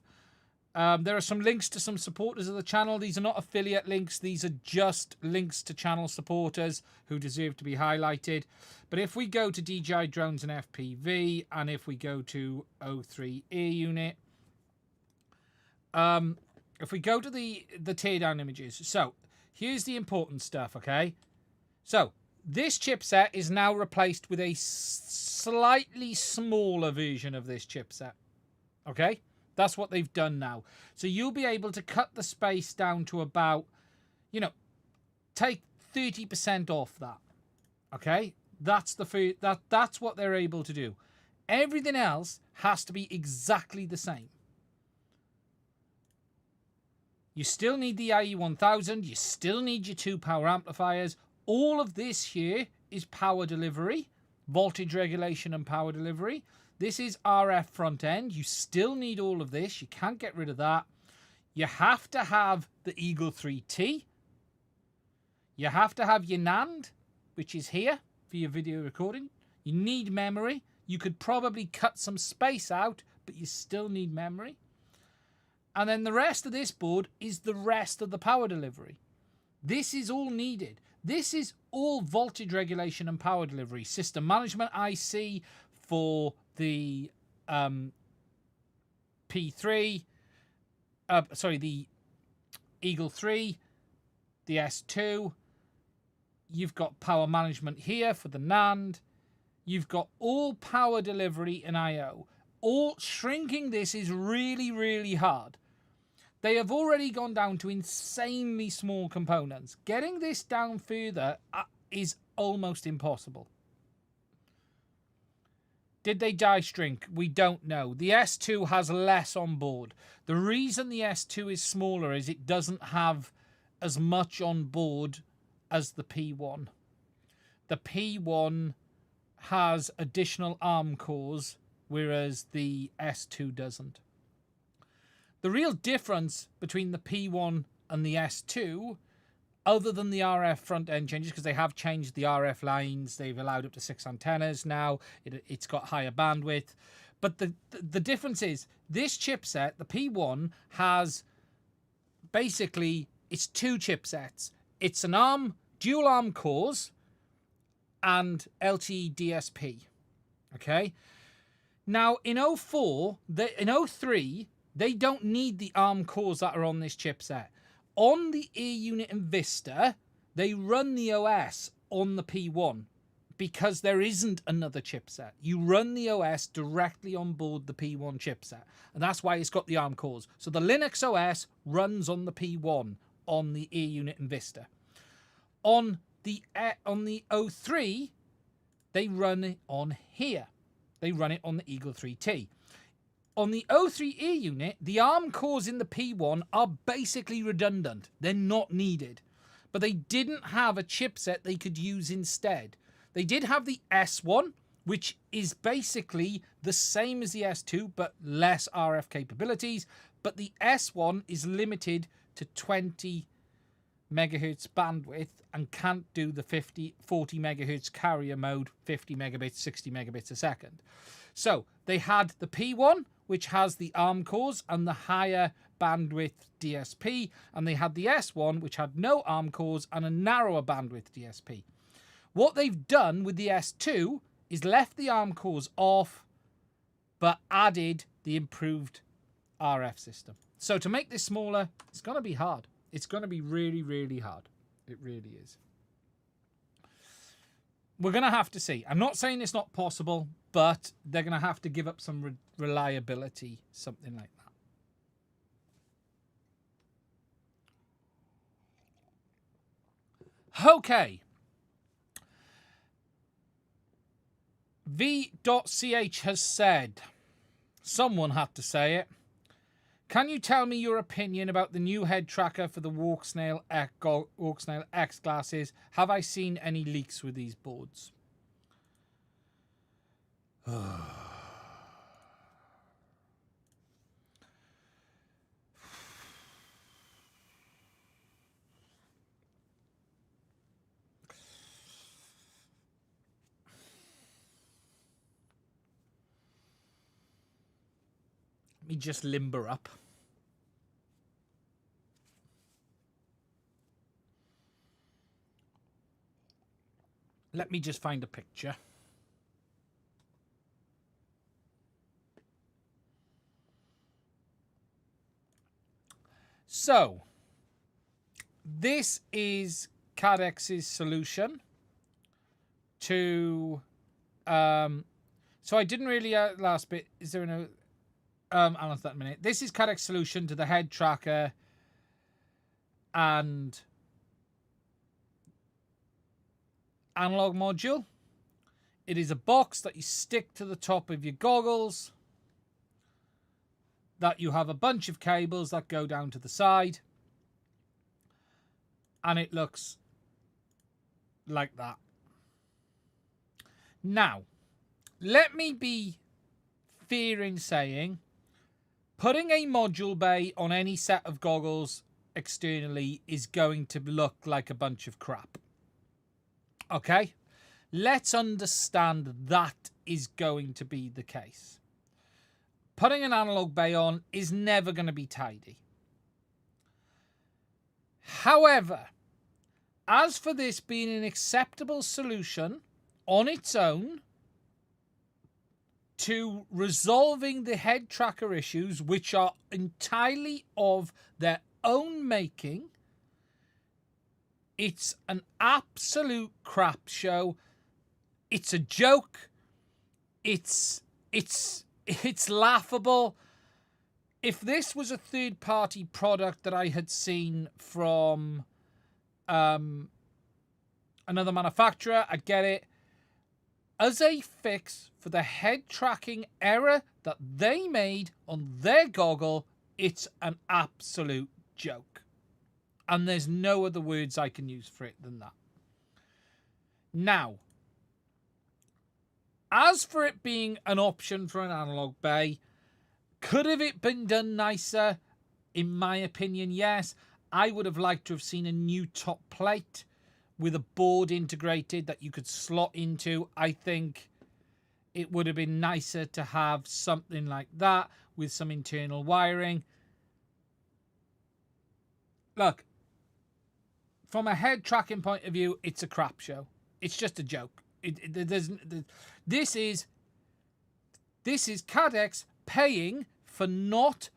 There are some links to some supporters of the channel. These are not affiliate links. These are just links to channel supporters who deserve to be highlighted. But if we go to DJI Drones and FPV, and if we go to O3 Air Unit, if we go to the teardown images, so here's the important stuff, okay? So this chipset is now replaced with a slightly smaller version of this chipset, okay? That's what they've done now. So you'll be able to cut the space down to about, you know, take 30% off that. Okay? That's what they're able to do. Everything else has to be exactly the same. You still need the IE1000, you still need your 2 power amplifiers. All of this here is power delivery, voltage regulation and power delivery. This is RF front end. You still need all of this. You can't get rid of that. You have to have the Eagle 3T. You have to have your NAND, which is here for your video recording. You need memory. You could probably cut some space out, but you still need memory. And then the rest of this board is the rest of the power delivery. This is all needed. This is all voltage regulation and power delivery. System management IC for the P3, the Eagle 3, the S2. You've got power management here for the NAND. You've got all power delivery and I/O. All shrinking this is really, really hard. They have already gone down to insanely small components. Getting this down further is almost impossible. Did they die shrink? We don't know. The S2 has less on board. The reason the S2 is smaller is it doesn't have as much on board as the P1. The P1 has additional ARM cores, whereas the S2 doesn't. The real difference between the P1 and the S2, other than the RF front end changes, because they have changed the RF lines, they've allowed up to 6 antennas now, it's got higher bandwidth. But the difference is, this chipset, the P1, has basically, it's 2 chipsets. It's an ARM, dual ARM cores, and LTE DSP. Okay? Now, in 03, they don't need the ARM cores that are on this chipset. On the Air Unit and Vista, they run the OS on the P1 because there isn't another chipset. You run the OS directly on board the P1 chipset, and that's why it's got the ARM cores. So the Linux OS runs on the P1 on the Air Unit and Vista. On the 03, they run it on here. They run it on the Eagle 3T. On the 03 Air Unit, the ARM cores in the P1 are basically redundant. They're not needed. But they didn't have a chipset they could use instead. They did have the S1, which is basically the same as the S2, but less RF capabilities. But the S1 is limited to 20 megahertz bandwidth and can't do the 40 megahertz carrier mode, 50 megabits, 60 megabits a second. So they had the P1, which has the ARM cores and the higher bandwidth DSP, and they had the S1, which had no ARM cores and a narrower bandwidth DSP. What they've done with the S2 is left the ARM cores off, but added the improved RF system. So to make this smaller, it's going to be hard. It's going to be really, really hard. It really is. We're going to have to see. I'm not saying it's not possible, but they're going to have to give up some reliability, something like that. Okay. V.ch has said, someone had to say it, can you tell me your opinion about the new head tracker for the Walksnail X glasses? Have I seen any leaks with these boards? Let me just limber up. Let me just find a picture. So, this is Cadex's solution to... so I didn't really... last bit, is there no... I'll answer that in a minute. This is Cadex's solution to the head tracker and analog module. It is a box that you stick to the top of your goggles, that you have a bunch of cables that go down to the side, and it looks like that. Now, let me be fair in saying, putting a module bay on any set of goggles externally is going to look like a bunch of crap. Okay? Let's understand that is going to be the case. Putting an analog bay on is never going to be tidy. However, as for this being an acceptable solution on its own to resolving the head tracker issues, which are entirely of their own making, it's an absolute crap show. It's a joke. It's laughable. If this was a third-party product that I had seen from another manufacturer, I'd get it. As a fix for the head tracking error that they made on their goggle, it's an absolute joke. And there's no other words I can use for it than that. Now, as for it being an option for an analog bay, could have it been done nicer? In my opinion, yes. I would have liked to have seen a new top plate with a board integrated that you could slot into. I think it would have been nicer to have something like that with some internal wiring. Look, from a head tracking point of view, it's a crap show. It's just a joke. This is Cadex paying for not...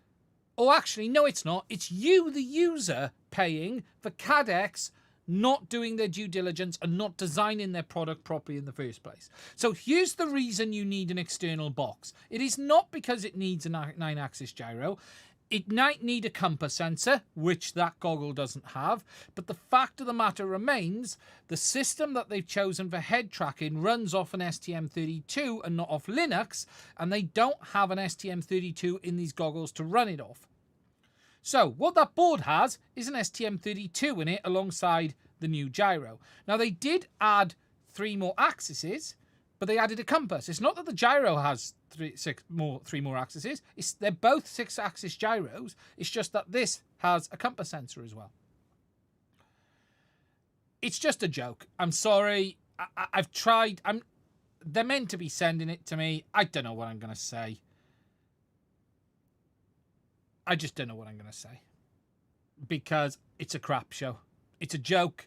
Oh, actually, no, it's not. It's you, the user, paying for Cadex not doing their due diligence and not designing their product properly in the first place. So here's the reason you need an external box. It is not because it needs a 9-axis gyro. It might need a compass sensor, which that goggle doesn't have. But the fact of the matter remains, the system that they've chosen for head tracking runs off an STM32 and not off Linux, and they don't have an STM32 in these goggles to run it off. So what that board has is an STM32 in it alongside the new gyro. Now they did add 3 more axes, but they added a compass. It's not that the gyro has 3 more axes. They're both 6-axis gyros. It's just that this has a compass sensor as well. It's just a joke. I'm sorry. I've tried. They're meant to be sending it to me. I don't know what I'm going to say. I just don't know what I'm going to say. Because it's a crap show. It's a joke.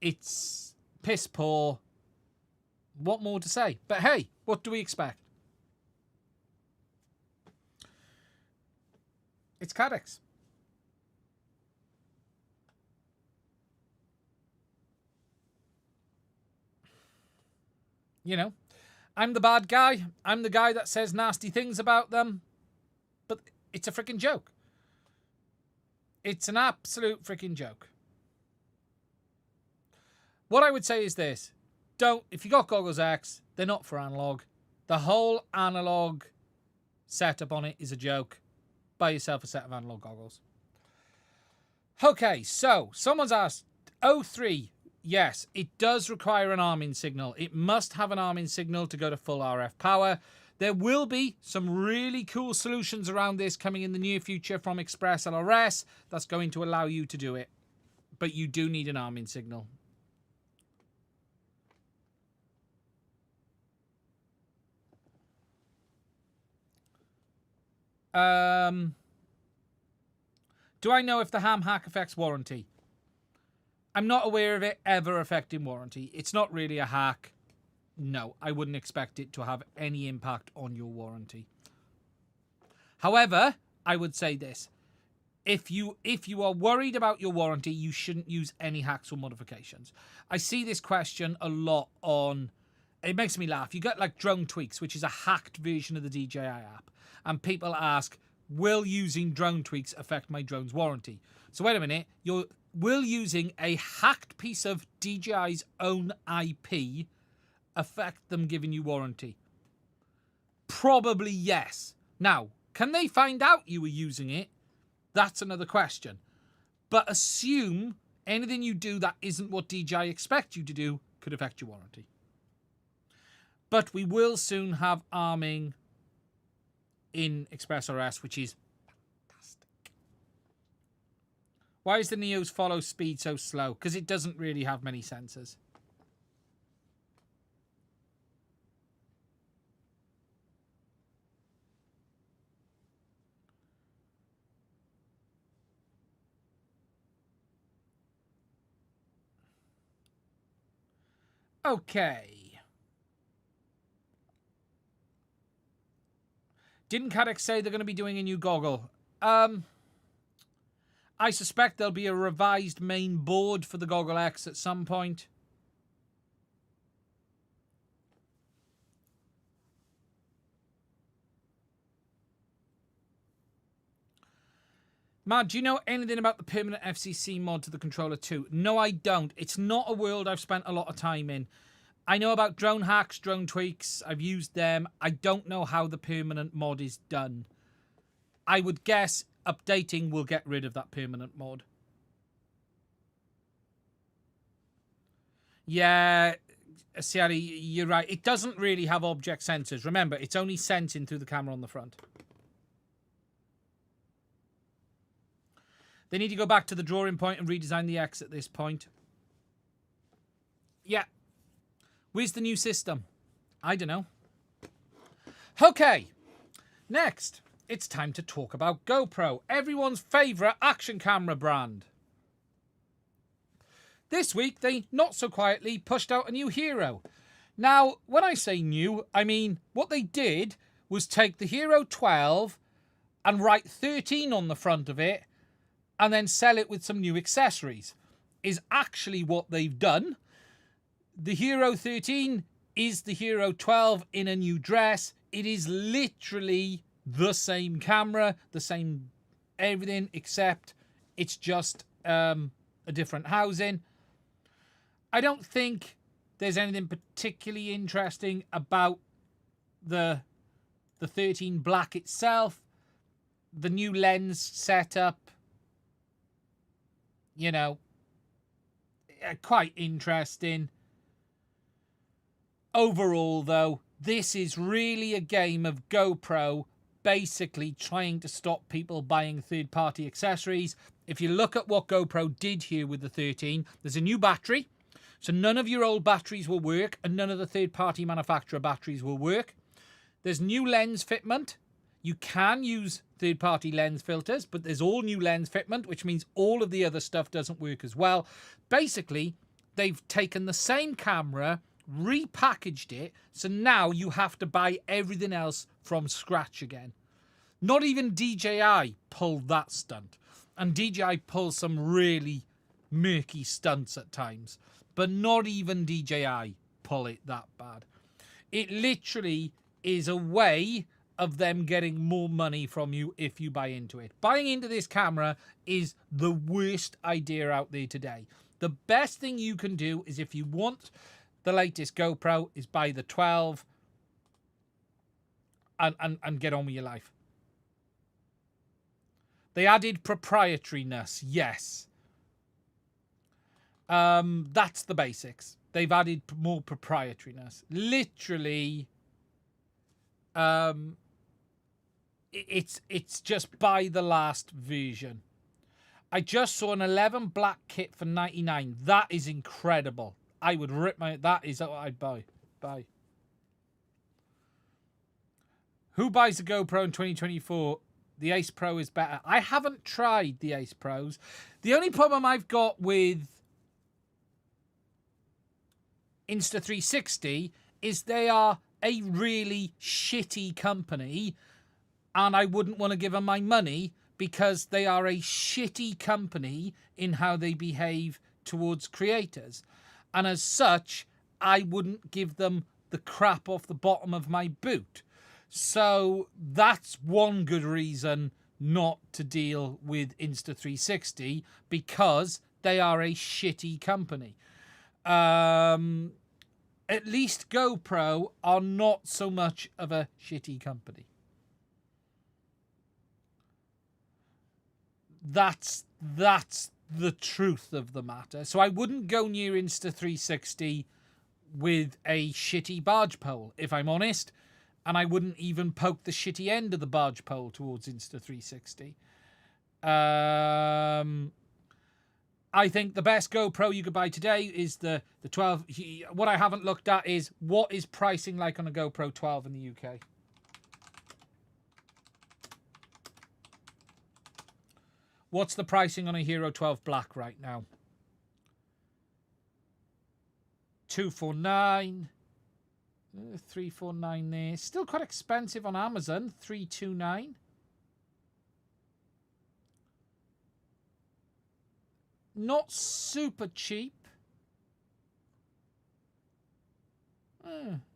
It's piss poor. What more to say? But hey, what do we expect? It's Cadex. You know, I'm the bad guy. I'm the guy that says nasty things about them. But it's a freaking joke. It's an absolute freaking joke. What I would say is this. If you got Goggles X, they're not for analog. The whole analog setup on it is a joke. Buy yourself a set of analog goggles. Okay, so someone's asked, O3, yes, it does require an arming signal. It must have an arming signal to go to full RF power. There will be some really cool solutions around this coming in the near future from Express ELRS that's going to allow you to do it. But you do need an arming signal. Do I know if the ham hack affects warranty? I'm not aware of it ever affecting warranty. It's not really a hack. No, I wouldn't expect it to have any impact on your warranty. However, I would say this. If you are worried about your warranty, you shouldn't use any hacks or modifications. I see this question a lot on... It makes me laugh. You get like Drone Tweaks, which is a hacked version of the DJI app. And people ask, will using Drone Tweaks affect my drone's warranty? So wait a minute. Will using a hacked piece of DJI's own IP affect them giving you warranty? Probably yes. Now, can they find out you were using it? That's another question. But assume anything you do that isn't what DJI expect you to do could affect your warranty. But we will soon have arming in Express RS, which is fantastic. Why is the Neo's follow speed so slow? Because it doesn't really have many sensors. Okay. Didn't Cadex say they're going to be doing a new goggle? I suspect there'll be a revised main board for the Goggle X at some point. Matt, do you know anything about the permanent FCC mod to the controller too? No, I don't. It's not a world I've spent a lot of time in. I know about drone hacks, drone tweaks. I've used them. I don't know how the permanent mod is done. I would guess updating will get rid of that permanent mod. Yeah, Sierra, you're right. It doesn't really have object sensors. Remember, it's only sensing through the camera on the front. They need to go back to the drawing point and redesign the X at this point. Yeah. Where's the new system? I don't know. Okay. Next, it's time to talk about GoPro, everyone's favourite action camera brand. This week, they not so quietly pushed out a new Hero. Now, when I say new, I mean what they did was take the Hero 12 and write 13 on the front of it and then sell it with some new accessories, is actually what they've done. The Hero 13 is the Hero 12 in a new dress. It is literally the same camera, the same everything, except it's just a different housing. I don't think there's anything particularly interesting about the 13 Black itself. The new lens setup, you know, quite interesting. Overall, though, this is really a game of GoPro basically trying to stop people buying third-party accessories. If you look at what GoPro did here with the 13, there's a new battery. So none of your old batteries will work and none of the third-party manufacturer batteries will work. There's new lens fitment. You can use third-party lens filters, but there's all new lens fitment, which means all of the other stuff doesn't work as well. Basically, they've taken the same camera, repackaged it, so now you have to buy everything else from scratch again. Not even DJI pulled that stunt. And DJI pulls some really murky stunts at times. But not even DJI pull it that bad. It literally is a way of them getting more money from you if you buy into it. Buying into this camera is the worst idea out there today. The best thing you can do is, if you want the latest GoPro, is buy the 12 and get on with your life. They added proprietariness, yes. That's the basics. They've added more proprietariness. Literally, it's just buy the last version. I just saw an 11 black kit for 99. That is incredible. I would rip my... That is what I'd buy. Who buys a GoPro in 2024? The Ace Pro is better. I haven't tried the Ace Pros. The only problem I've got with Insta360 is they are a really shitty company, and I wouldn't want to give them my money because they are a shitty company in how they behave towards creators. And as such, I wouldn't give them the crap off the bottom of my boot. So that's one good reason not to deal with Insta360, because they are a shitty company. At least GoPro are not so much of a shitty company. That's the truth of the matter. So I wouldn't go near Insta360 with a shitty barge pole, if I'm honest. And I wouldn't even poke the shitty end of the barge pole towards Insta360. I think the best GoPro you could buy today is the 12. What I haven't looked at is what is pricing like on a GoPro 12 in the UK. What's the pricing on a Hero 12 Black right now? 249. 349 there. Still quite expensive on Amazon. 329. Not super cheap.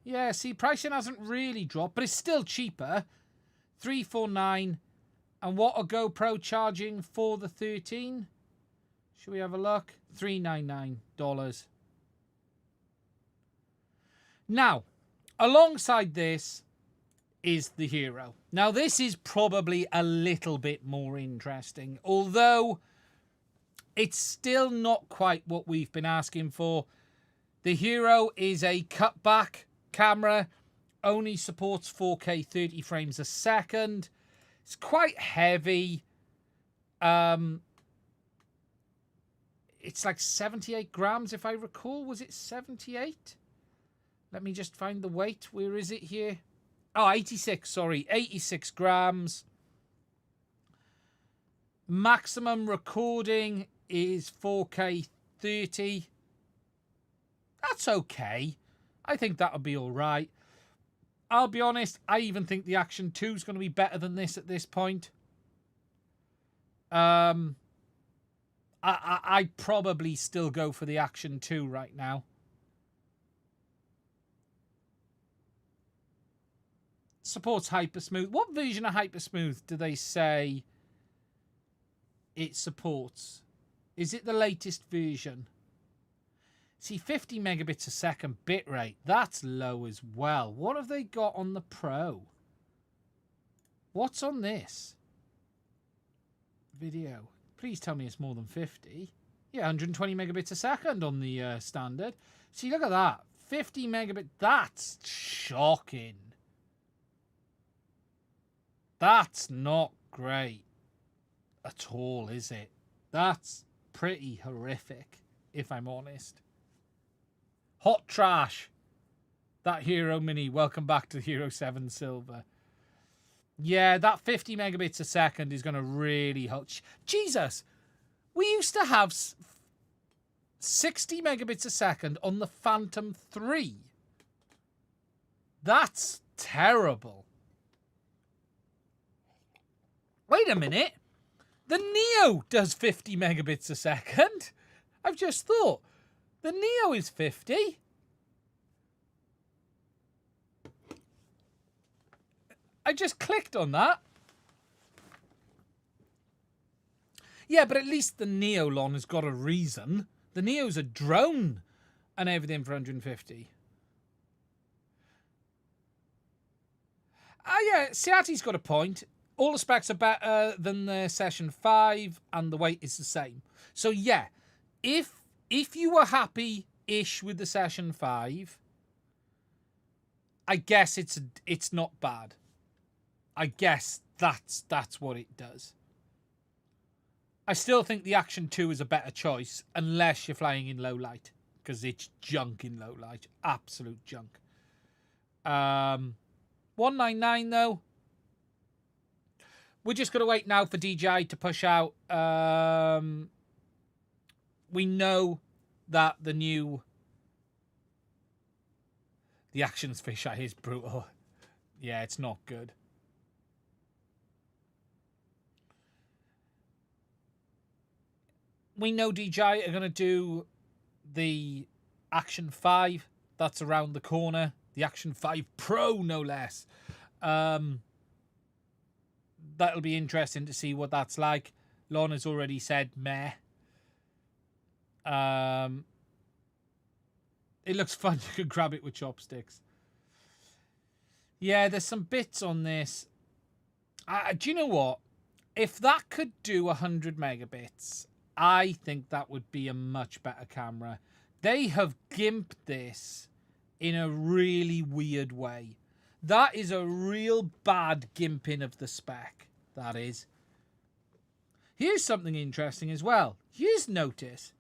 Yeah, see, pricing hasn't really dropped, but it's still cheaper. 349. And what are GoPro charging for the 13? Should we have a look? $399. Now, alongside this is the Hero. Now, this is probably a little bit more interesting, although it's still not quite what we've been asking for. The Hero is a cutback camera, only supports 4K 30 frames a second. It's quite heavy. It's like 78 grams, if I recall. Was it 78? Let me just find the weight. Where is it here? Oh, 86, sorry. 86 grams. Maximum recording is 4K 30. That's okay. I think that'll be all right. I'll be honest, I even think the Action 2 is going to be better than this at this point. I'd probably still go for the Action 2 right now. Supports Hypersmooth. What version of Hypersmooth do they say it supports? Is it the latest version? See, 50 megabits a second bitrate. That's low as well. What have they got on the Pro? What's on this? Video. Please tell me it's more than 50. Yeah, 120 megabits a second on the standard. See, look at that. 50 megabit. That's shocking. That's not great at all, is it? That's pretty horrific, if I'm honest. Hot trash. That Hero Mini. Welcome back to Hero 7 Silver. Yeah, that 50 megabits a second is going to really hot. Jesus! We used to have 60 megabits a second on the Phantom 3. That's terrible. Wait a minute. The Neo does 50 megabits a second. I've just thought. The Neo is 50. I just clicked on that. Yeah, but at least the Neolon has got a reason. The The Neo's a drone and everything for 150. Yeah, Ciati's got a point. All the specs are better than the Session 5 and the weight is the same. So yeah, if you were happy-ish with the Session 5, I guess it's not bad. I guess that's what it does. I still think the Action 2 is a better choice unless you're flying in low light, because it's junk in low light. Absolute junk. 199 though. We're just going to wait now for DJI to push out. We know that the Actions fisheye is brutal. Yeah, it's not good. We know DJI are going to do the Action 5. That's around the corner. The Action 5 Pro, no less. That'll be interesting to see what that's like. Lorna's already said meh. It looks fun. You can grab it with chopsticks. Yeah, there's some bits on this. Do you know what? If that could do 100 megabits, I think that would be a much better camera. They have gimped this in a really weird way. That is a real bad gimping of the spec. That is. Here's something interesting as well. Here's notice.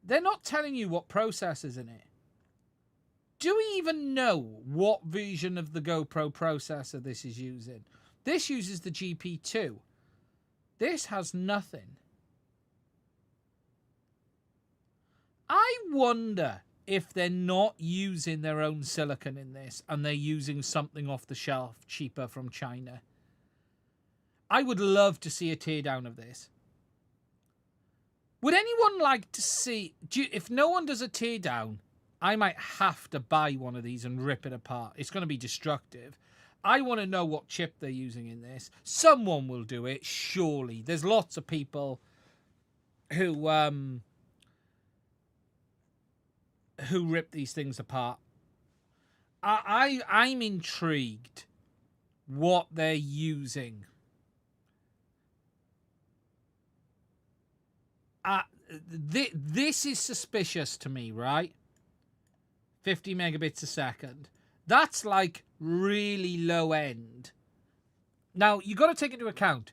They're not telling you what processor's in it. Do we even know what version of the GoPro processor this is using? This uses the GP2. This has nothing. I wonder if they're not using their own silicon in this and they're using something off the shelf cheaper from China. I would love to see a teardown of this. Would anyone like to see... if no one does a teardown, I might have to buy one of these and rip it apart. It's going to be destructive. I want to know what chip they're using in this. Someone will do it, surely. There's lots of people who rip these things apart. I'm intrigued what they're using. This is suspicious to me, right? 50 megabits a second. That's like really low end. Now, you got to take into account,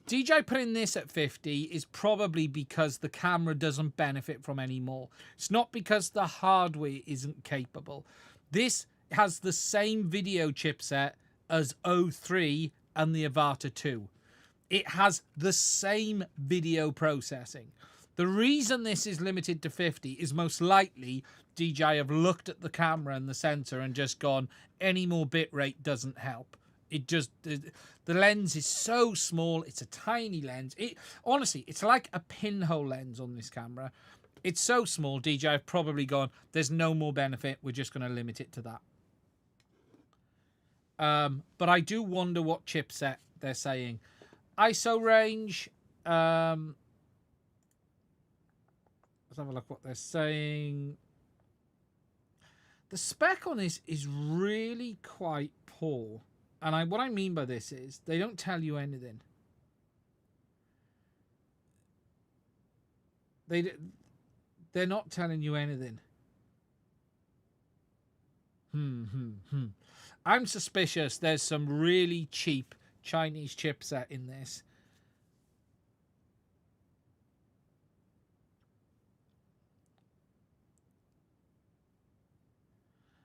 DJI putting this at 50 is probably because the camera doesn't benefit from any more. It's not because the hardware isn't capable. This has the same video chipset as O3 and the Avata 2. It has the same video processing. The reason this is limited to 50 is most likely DJI have looked at the camera and the sensor and just gone, any more bitrate doesn't help. It just, the lens is so small. It's a tiny lens. Honestly, it's like a pinhole lens on this camera. It's so small, DJI have probably gone, there's no more benefit. We're just going to limit it to that. But I do wonder what chipset they're saying. ISO range, let's have a look what they're saying. The spec on this is really quite poor. And what I mean by this is they don't tell you anything. They're not telling you anything. I'm suspicious there's some really cheap Chinese chipset in this.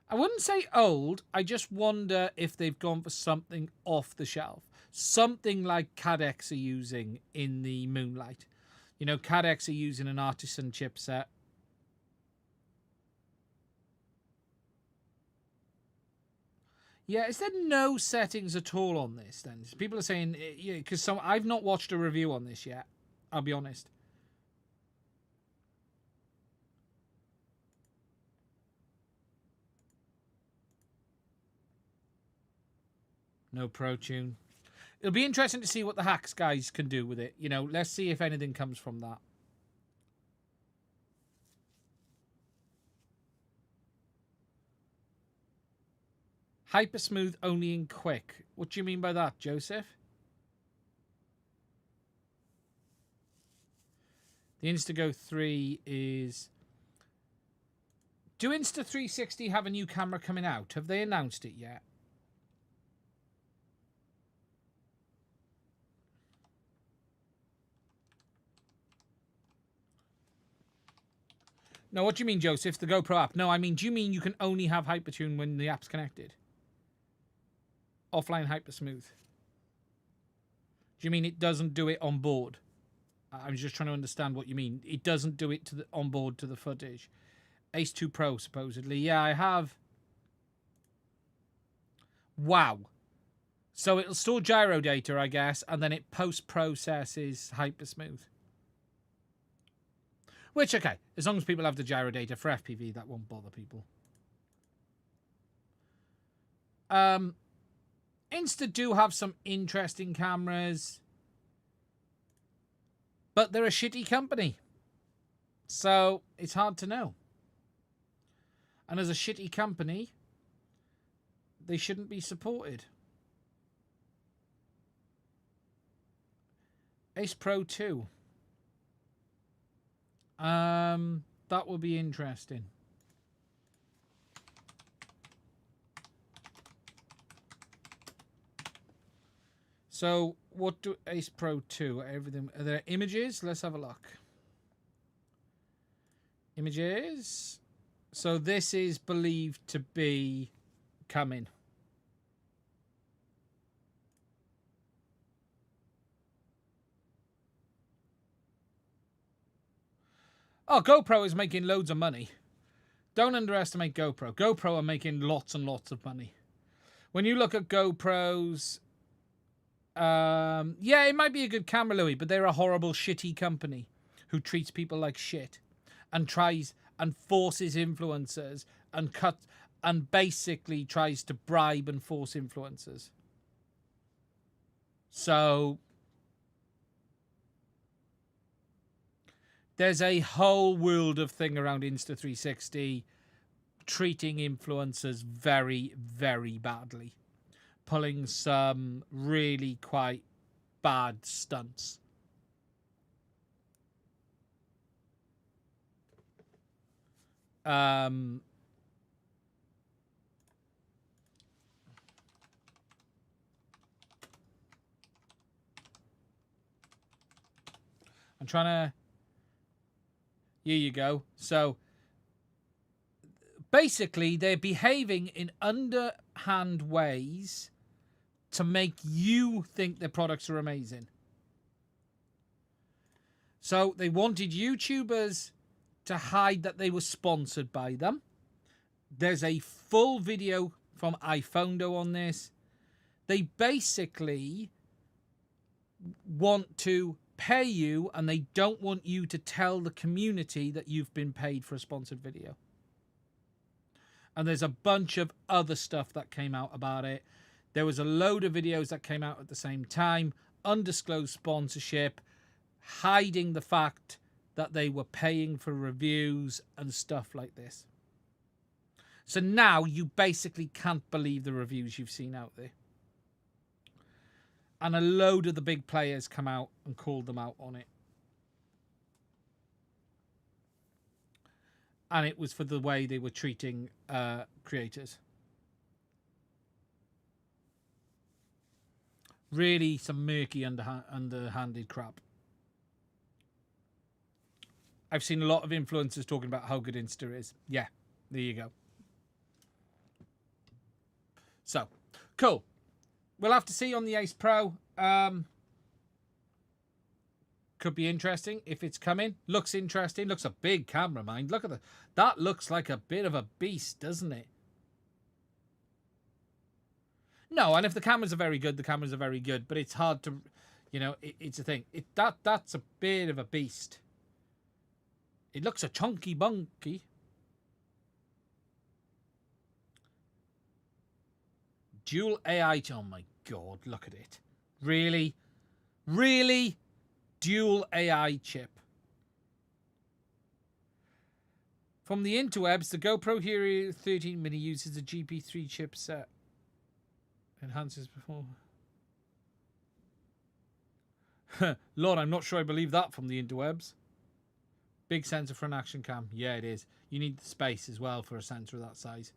I wouldn't say old. I just wonder if they've gone for something off the shelf. Something like Cadex are using in the Moonlight. You know, Cadex are using an Artisan chipset. Yeah, is there no settings at all on this then? People are saying, yeah, because I've not watched a review on this yet. I'll be honest. No Pro Tune. It'll be interesting to see what the hacks guys can do with it. You know, let's see if anything comes from that. Hyper smooth only in quick. What do you mean by that, Joseph? The Instago 3 is... Do Insta360 have a new camera coming out? Have they announced it yet? No, what do you mean, Joseph? The GoPro app? No, I mean, do you mean you can only have Hypertune when the app's connected? Offline Hyper Smooth. Do you mean it doesn't do it on board? I'm just trying to understand what you mean. It doesn't do it to the on board to the footage. Ace 2 Pro, supposedly. Yeah, I have. Wow. So it'll store gyro data, I guess, and then it post-processes Hyper Smooth. Which, okay, as long as people have the gyro data for FPV, that won't bother people. Insta do have some interesting cameras, but they're a shitty company. So it's hard to know. And as a shitty company, they shouldn't be supported. Ace Pro 2. That will be interesting. So, what do Ace Pro 2? Everything. Are there images? Let's have a look. Images. So this is believed to be coming. Oh, GoPro is making loads of money. Don't underestimate GoPro. GoPro are making lots and lots of money. When you look at GoPros, yeah, it might be a good camera, Louis, but they're a horrible, shitty company who treats people like shit and tries and forces influencers and basically tries to bribe and force influencers. So there's a whole world of thing around Insta360 treating influencers very, very badly. Pulling some really quite bad stunts. I'm trying to... Here you go. So basically, they're behaving in underhand ways to make you think their products are amazing. So they wanted YouTubers to hide that they were sponsored by them. There's a full video from iPhondo on this. They basically want to pay you, and they don't want you to tell the community that you've been paid for a sponsored video. And there's a bunch of other stuff that came out about it. There was a load of videos that came out at the same time, undisclosed sponsorship, hiding the fact that they were paying for reviews and stuff like this. So now you basically can't believe the reviews you've seen out there. And a load of the big players come out and called them out on it. And it was for the way they were treating creators. Really some murky underhanded crap. I've seen a lot of influencers talking about how good Insta is. Yeah, there you go. So, cool. We'll have to see on the Ace Pro. Could be interesting if it's coming. Looks interesting. Looks a big camera, mind. Look at that. That looks like a bit of a beast, doesn't it? No, and if the cameras are very good, the cameras are very good. But it's hard to, you know, it's a thing. That's a bit of a beast. It looks a chunky bunky. Dual AI. Oh my God, look at it. Really? Really? Dual AI chip. From the interwebs, the GoPro Hero 13 Mini uses a GP3 chipset. Enhances before. Lord, I'm not sure I believe that from the interwebs. Big sensor for an action cam. Yeah, it is. You need the space as well for a sensor of that size.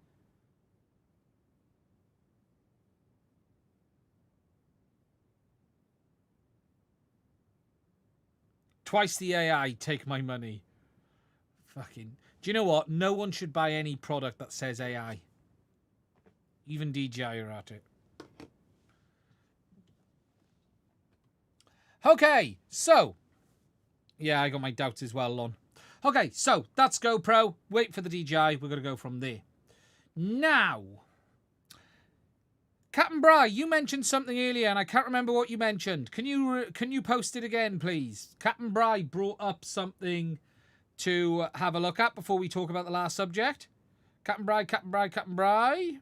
Twice the AI, take my money. Fucking. Do you know what? No one should buy any product that says AI. Even DJI are at it. Okay, so. Yeah, I got my doubts as well, Lon. Okay, so that's GoPro. Wait for the DJI. We're going to go from there. Now. Captain Bry, you mentioned something earlier, and I can't remember what you mentioned. Can you post it again, please? Captain Bry brought up something to have a look at before we talk about the last subject. Captain Bry, Captain Bry, Captain Bry.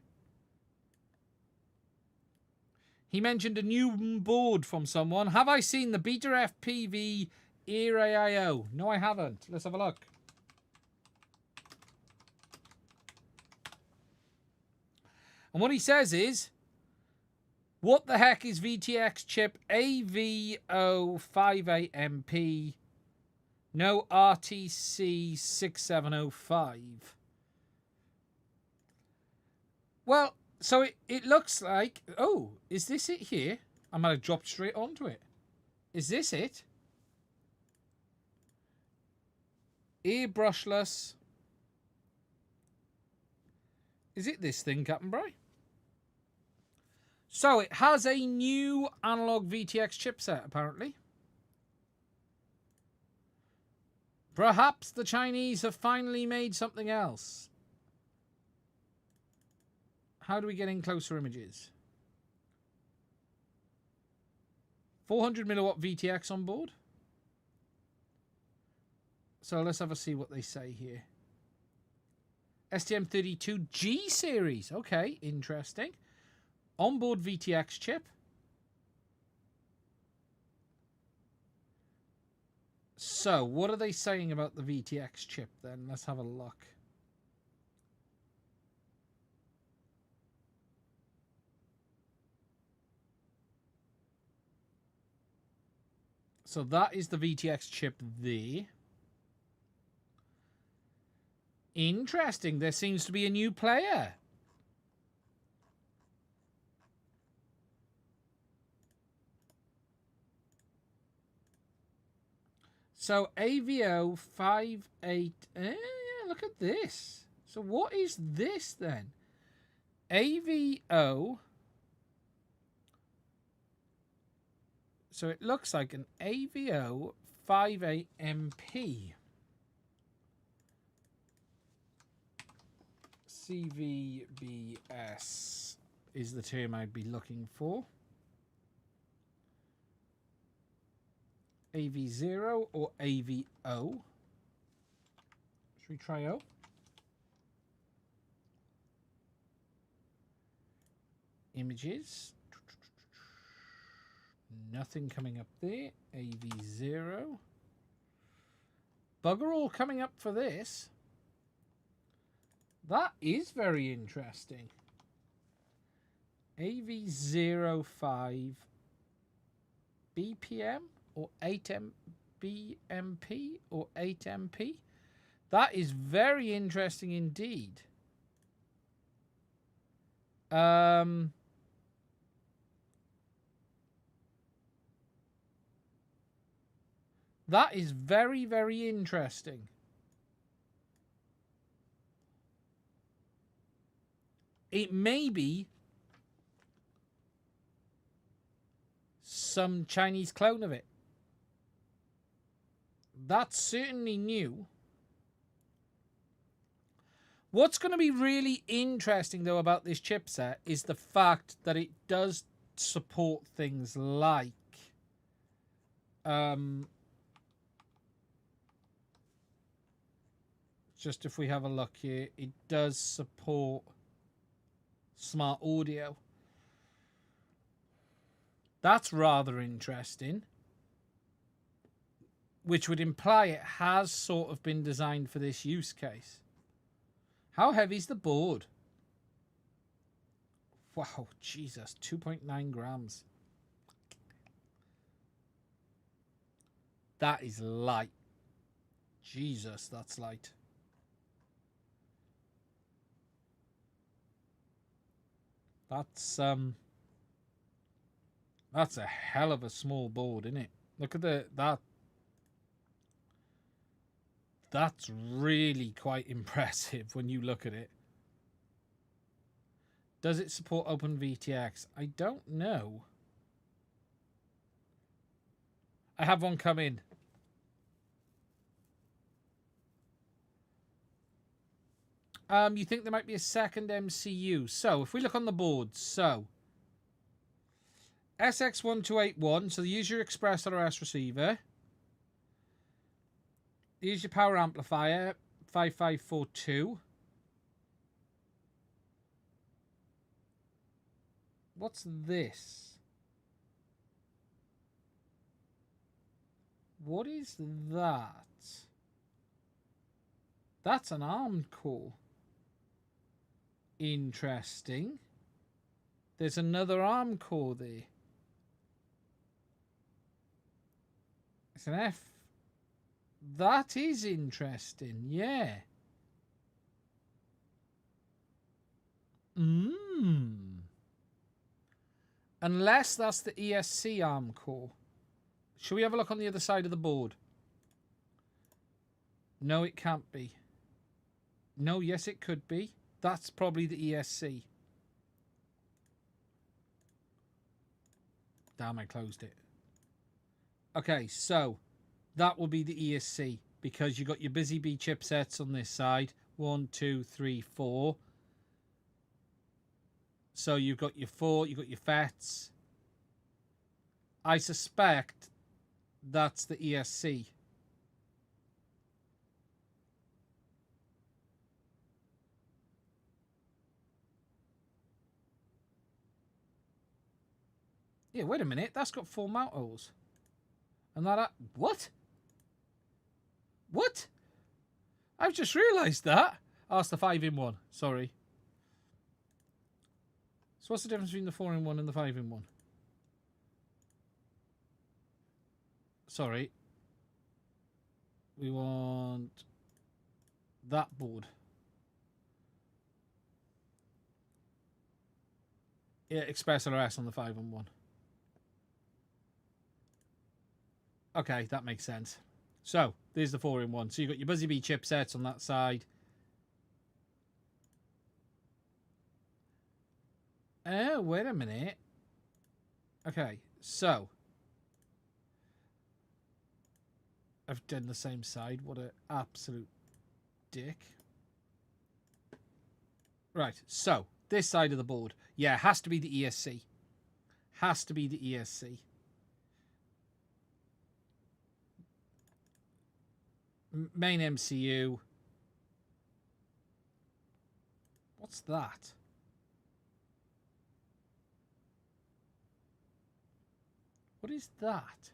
He mentioned a new board from someone. Have I seen the Beta FPV AIO? No, I haven't. Let's have a look. And what he says is, what the heck is VTX chip AVO58MP? No RTC 6705. Well, so it looks like... Oh, is this it here? I might have dropped straight onto it. Is this it? Airbrushless. Is it this thing, Captain Bry? So it has a new analog VTX chipset, apparently. Perhaps the Chinese have finally made something else. How do we get in closer images? 400 milliwatt VTX on board. So let's have a see what they say here. STM32G series. Okay, interesting. Onboard VTX chip. So, what are they saying about the VTX chip then? Let's have a look. So that is the VTX chip there. Interesting. There seems to be a new player. So AVO 58. Yeah, look at this. So what is this then? AVO. So it looks like an AVO 58MP. CVBS is the term I'd be looking for. AV0 or AVO. Should we try O? Images. Nothing coming up there. AV0. Bugger all coming up for this. That is very interesting. AV05 BPM or 8BMP or 8MP. That is very interesting indeed. That is very, very interesting. It may be some Chinese clone of it. That's certainly new. What's going to be really interesting, though, about this chipset is the fact that it does support things like just if we have a look here, it does support smart audio. That's rather interesting, which would imply it has sort of been designed for this use case. How heavy is the board? Wow, Jesus, 2.9 grams. That is light. Jesus, that's light. That's a hell of a small board, isn't it? Look at that. That's really quite impressive when you look at it. Does it support OpenVTX? I don't know. I have one come in. You think there might be a second MCU. So, if we look on the board, so SX1281, so the user express ELRS receiver. Use your power amplifier, 5542. What's this? What is that? That's an ARM core. Interesting. There's another ARM core there. It's an F. That is interesting, yeah. Unless that's the ESC ARM core. Shall we have a look on the other side of the board? No, it can't be. No, yes, it could be. That's probably the ESC. Damn, I closed it. Okay, so that will be the ESC because you got your Busy Bee chipsets on this side. 1, 2, 3, 4. So you've got your 4, you've got your FETs. I suspect that's the ESC. Yeah, wait a minute. That's got 4 mount holes. And that... What? What? I've just realised that. Oh, it's the 5-in-1. Sorry. So what's the difference between the 4-in-1 and the 5-in-1? Sorry. We want that board. Yeah, Express ELRS on the 5-in-1. Okay, that makes sense. So, there's the 4-in-1. So you've got your Busy Bee chipsets on that side. Oh, wait a minute. Okay, so I've done the same side. What an absolute dick. Right, so this side of the board. Yeah, has to be the ESC. Has to be the ESC. Main MCU. What's that? What is that?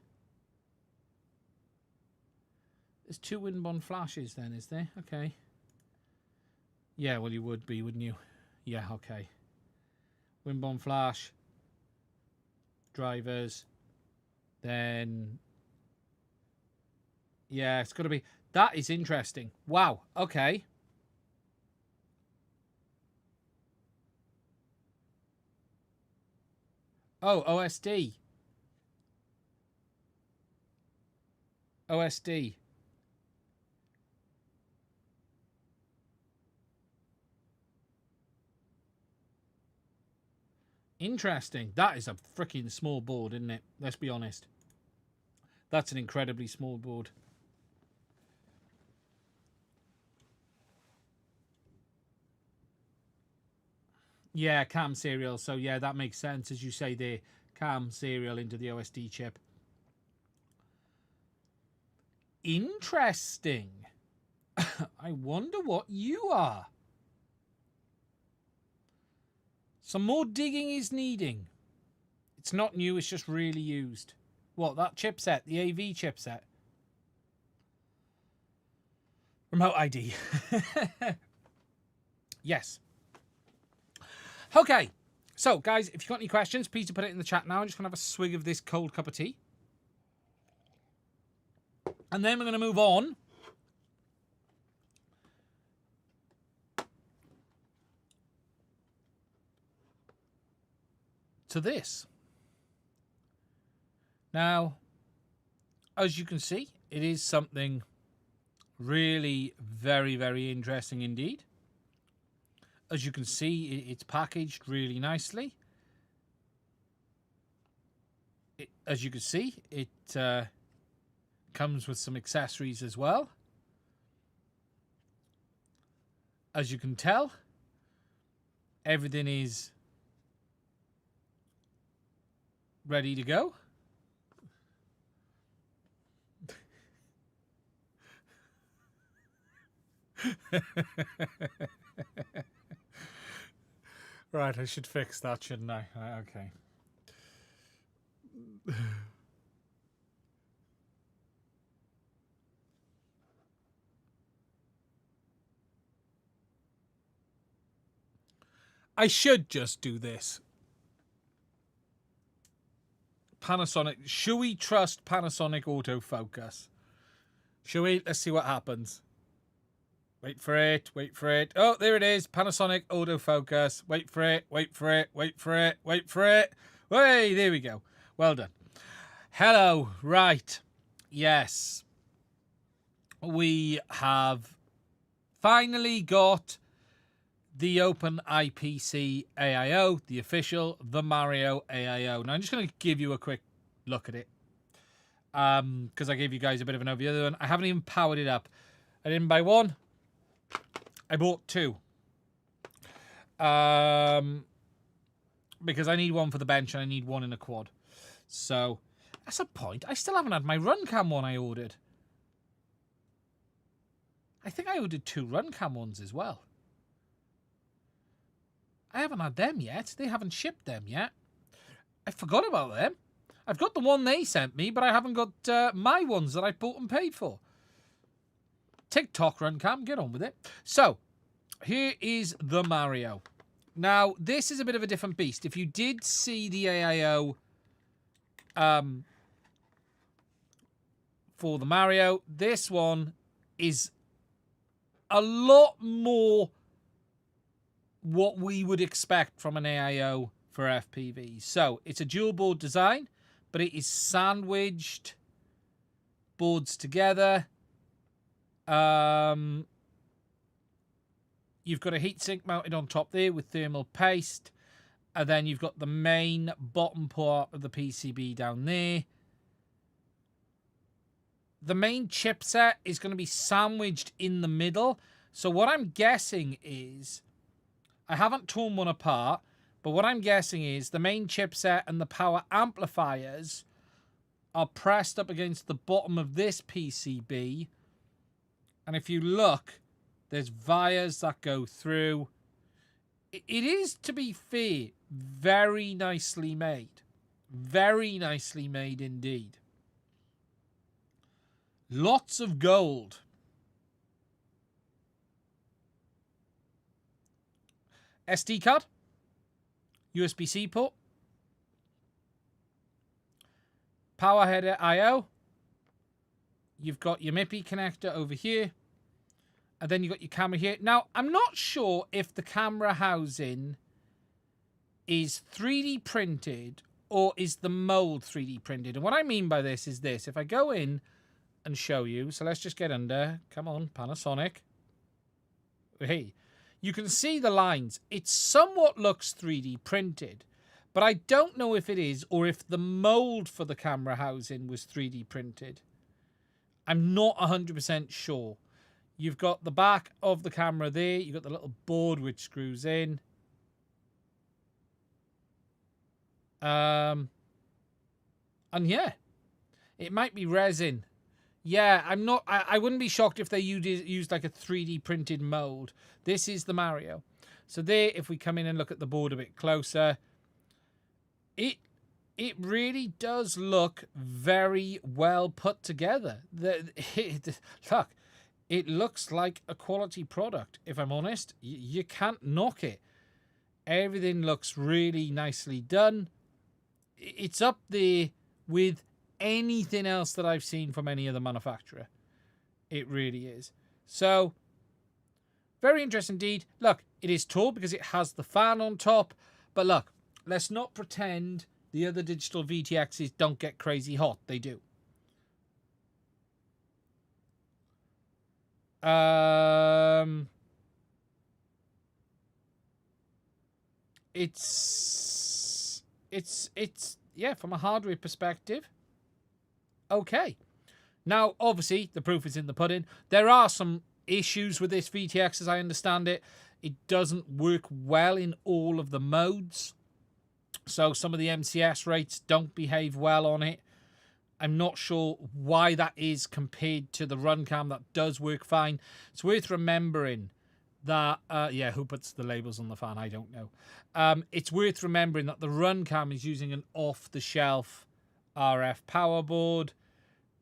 There's 2 Winbond flashes then, is there? Okay. Yeah, well you would be, wouldn't you? Yeah, okay. Winbond flash. Drivers. Then... Yeah, it's got to be... That is interesting. Wow, okay. Oh, OSD. OSD. Interesting. That is a freaking small board, isn't it? Let's be honest. That's an incredibly small board. Yeah, cam serial. So, yeah, that makes sense. As you say there, cam serial into the OSD chip. Interesting. I wonder what you are. Some more digging is needing. It's not new, it's just really used. What, that chipset? The AV chipset? Remote ID. Yes. Okay. So, guys, if you've got any questions, please do put it in the chat now. I'm just going to have a swig of this cold cup of tea. And then we're going to move on to this. Now, as you can see, it is something really very, very interesting indeed. As you can see, it's packaged really nicely. As you can see, it comes with some accessories as well. As you can tell, everything is ready to go. Right, I should fix that, shouldn't I? Okay. I should just do this. Panasonic. Should we trust Panasonic autofocus? Shall we? Let's see what happens. Wait for it. Wait for it. Oh, there it is. Panasonic autofocus. Wait for it. Wait for it. Wait for it. Wait for it. Hey, there we go. Well done. Hello. Right. Yes. We have finally got the OpenIPC AIO, the official, the Mario AIO. Now, I'm just going to give you a quick look at it. Because I gave you guys a bit of an overview. And I haven't even powered it up. I didn't buy one. I bought two. Because I need one for the bench and I need one in a quad. So, that's a point. I still haven't had my run cam one I ordered. I think I ordered two run cam ones as well. I haven't had them yet. They haven't shipped them yet. I forgot about them. I've got the one they sent me, but I haven't got my ones that I bought and paid for. TikTok run cam, get on with it. So, here is the Mario. Now, this is a bit of a different beast. If you did see the AIO for the Mario, this one is a lot more what we would expect from an AIO for FPV. So, it's a dual board design, but it is sandwiched boards together. You've got a heatsink mounted on top there with thermal paste. And then you've got the main bottom part of the PCB down there. The main chipset is going to be sandwiched in the middle. So what I'm guessing is, I haven't torn one apart, but what I'm guessing is the main chipset and the power amplifiers are pressed up against the bottom of this PCB. And if you look, there's wires that go through. It is, to be fair, very nicely made. Very nicely made indeed. Lots of gold. SD card. USB-C port. Power header I/O. You've got your MIPI connector over here. And then you've got your camera here. Now, I'm not sure if the camera housing is 3D printed or is the mold 3D printed. And what I mean by this is this. If I go in and show you. So let's just get under. Come on, Panasonic. Hey, you can see the lines. It somewhat looks 3D printed. But I don't know if it is or if the mold for the camera housing was 3D printed. I'm not 100% sure. You've got the back of the camera there. You've got the little board which screws in. And yeah, it might be resin. Yeah, I'm not. I wouldn't be shocked if they used like a 3D printed mold. This is the Mario. So there, if we come in and look at the board a bit closer, it really does look very well put together. Look. It looks like a quality product, if I'm honest. You can't knock it. Everything looks really nicely done. It's up there with anything else that I've seen from any other manufacturer. It really is. So, very interesting indeed. Look, it is tall because it has the fan on top. But look, let's not pretend the other digital VTXs don't get crazy hot. They do. It's yeah, from a hardware perspective, okay. Now, obviously, the proof is in the pudding. There are some issues with this VTX, as I understand it. It doesn't work well in all of the modes. So some of the MCS rates don't behave well on it. I'm not sure why that is compared to the runcam that does work fine. It's worth remembering that, yeah, who puts the labels on the fan? I don't know. It's worth remembering that the runcam is using an off-the-shelf RF power board.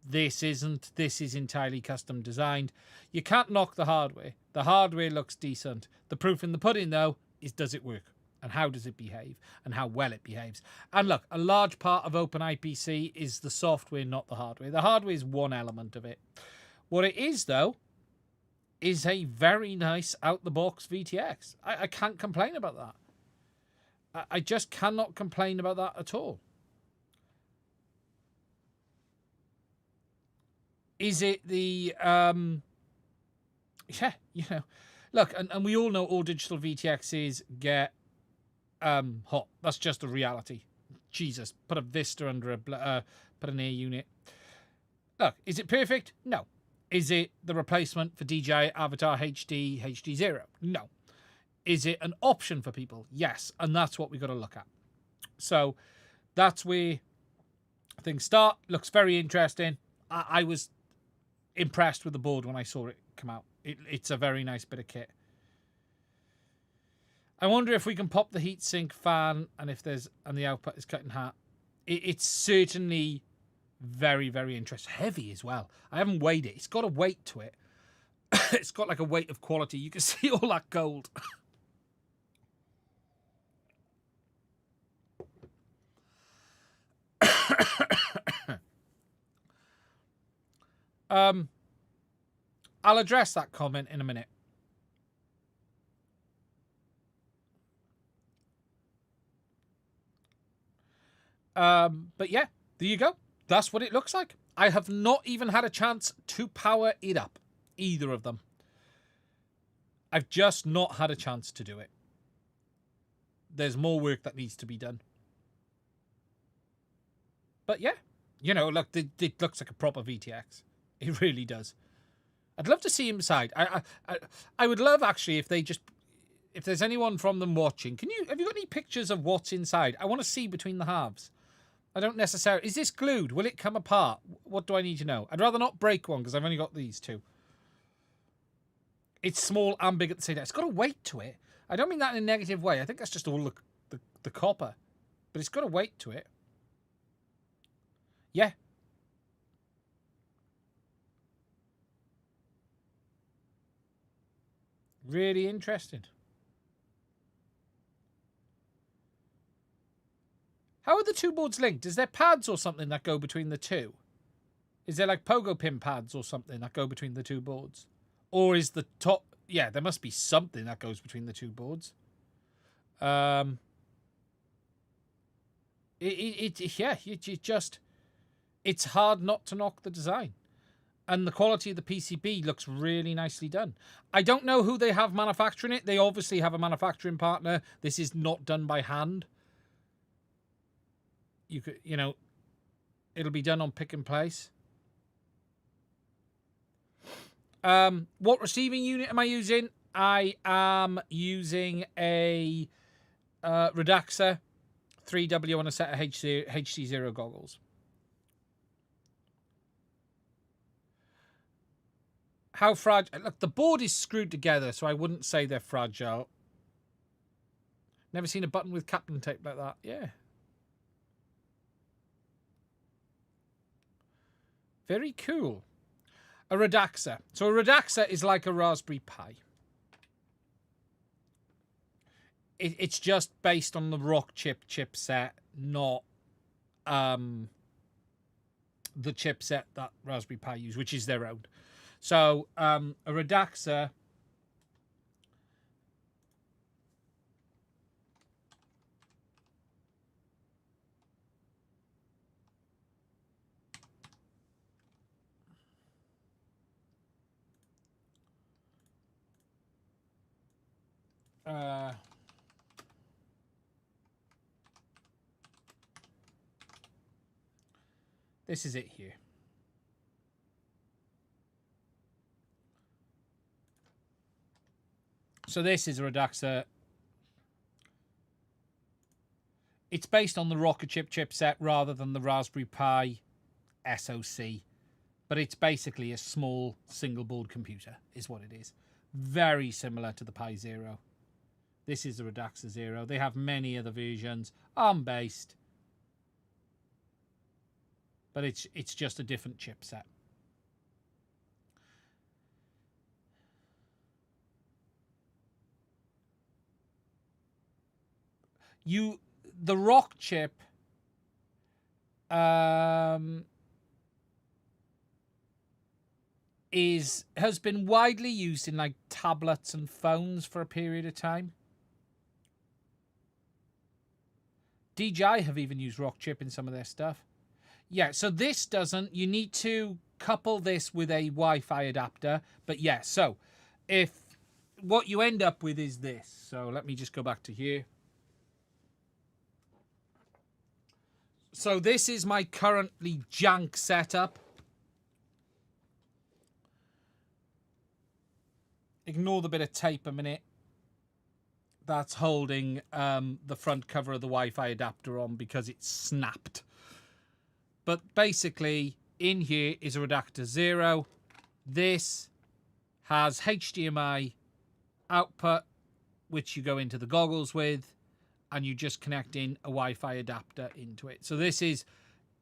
This isn't. This is entirely custom designed. You can't knock the hardware. The hardware looks decent. The proof in the pudding, though, is does it work? And how does it behave? And how well it behaves? And look, a large part of OpenIPC is the software, not the hardware. The hardware is one element of it. What it is, though, is a very nice out-the-box VTX. I can't complain about that. I just cannot complain about that at all. Is it the, yeah, you know, look, and we all know all digital VTXs get hot. That's just a reality. Jesus, put a Vista under put an air unit. Look, is it perfect? No. Is it the replacement for DJI Avatar HD HD0? No. Is it an option for people? Yes, and that's what we got to look at. So that's where things start. Looks very interesting. I was impressed with the board when I saw it come out. It's a very nice bit of kit. I wonder if we can pop the heatsink fan and the output is cut in half. It's certainly very, very interesting. Heavy as well. I haven't weighed it. It's got a weight to it. It's got like a weight of quality. You can see all that gold. I'll address that comment in a minute. But yeah, there you go. That's what it looks like. I have not even had a chance to power it up. Either of them. I've just not had a chance to do it. There's more work that needs to be done. But yeah, you know, look, it looks like a proper VTX. It really does. I'd love to see inside. I would love actually if there's anyone from them watching. Have you got any pictures of what's inside? I want to see between the halves. I don't necessarily. Is this glued? Will it come apart? What do I need to know? I'd rather not break one because I've only got these two. It's small and big at the same time. It's got a weight to it. I don't mean that in a negative way. I think that's just all the copper. But it's got a weight to it. Yeah. Really interesting. How are the two boards linked? Is there pads or something that go between the two? Is there like pogo pin pads or something that go between the two boards? Or is the top... Yeah, there must be something that goes between the two boards. Yeah, it's hard not to knock the design. And the quality of the PCB looks really nicely done. I don't know who they have manufacturing it. They obviously have a manufacturing partner. This is not done by hand. You know, it'll be done on pick and place. What receiving unit am I using? I am using a Redaxa 3W on a set of HC0 goggles. How fragile? Look, the board is screwed together, so I wouldn't say they're fragile. Never seen a button with Kapton tape like that. Yeah. Very cool. A Redaxa. So a Redaxa is like a Raspberry Pi. it's just based on the Rockchip chipset, not the chipset that Raspberry Pi use, which is their own. So a Redaxer this is it here. So this is a Redaxer. It's based on the Rockchip chipset rather than the Raspberry Pi SoC, but it's basically a small single board computer is what it is. Very similar to the Pi Zero. This is the Redaxer Zero. They have many other versions, ARM based, but it's just a different chipset. The Rockchip has been widely used in like tablets and phones for a period of time. DJI have even used Rockchip in some of their stuff. Yeah, so this doesn't. You need to couple this with a Wi-Fi adapter. But yeah, so if what you end up with is this. So let me just go back to here. So this is my currently jank setup. Ignore the bit of tape a minute. That's holding the front cover of the Wi-Fi adapter on because it's snapped. But basically, in here is a Redaxer Zero. This has HDMI output, which you go into the goggles with, and you just connect in a Wi-Fi adapter into it. So this is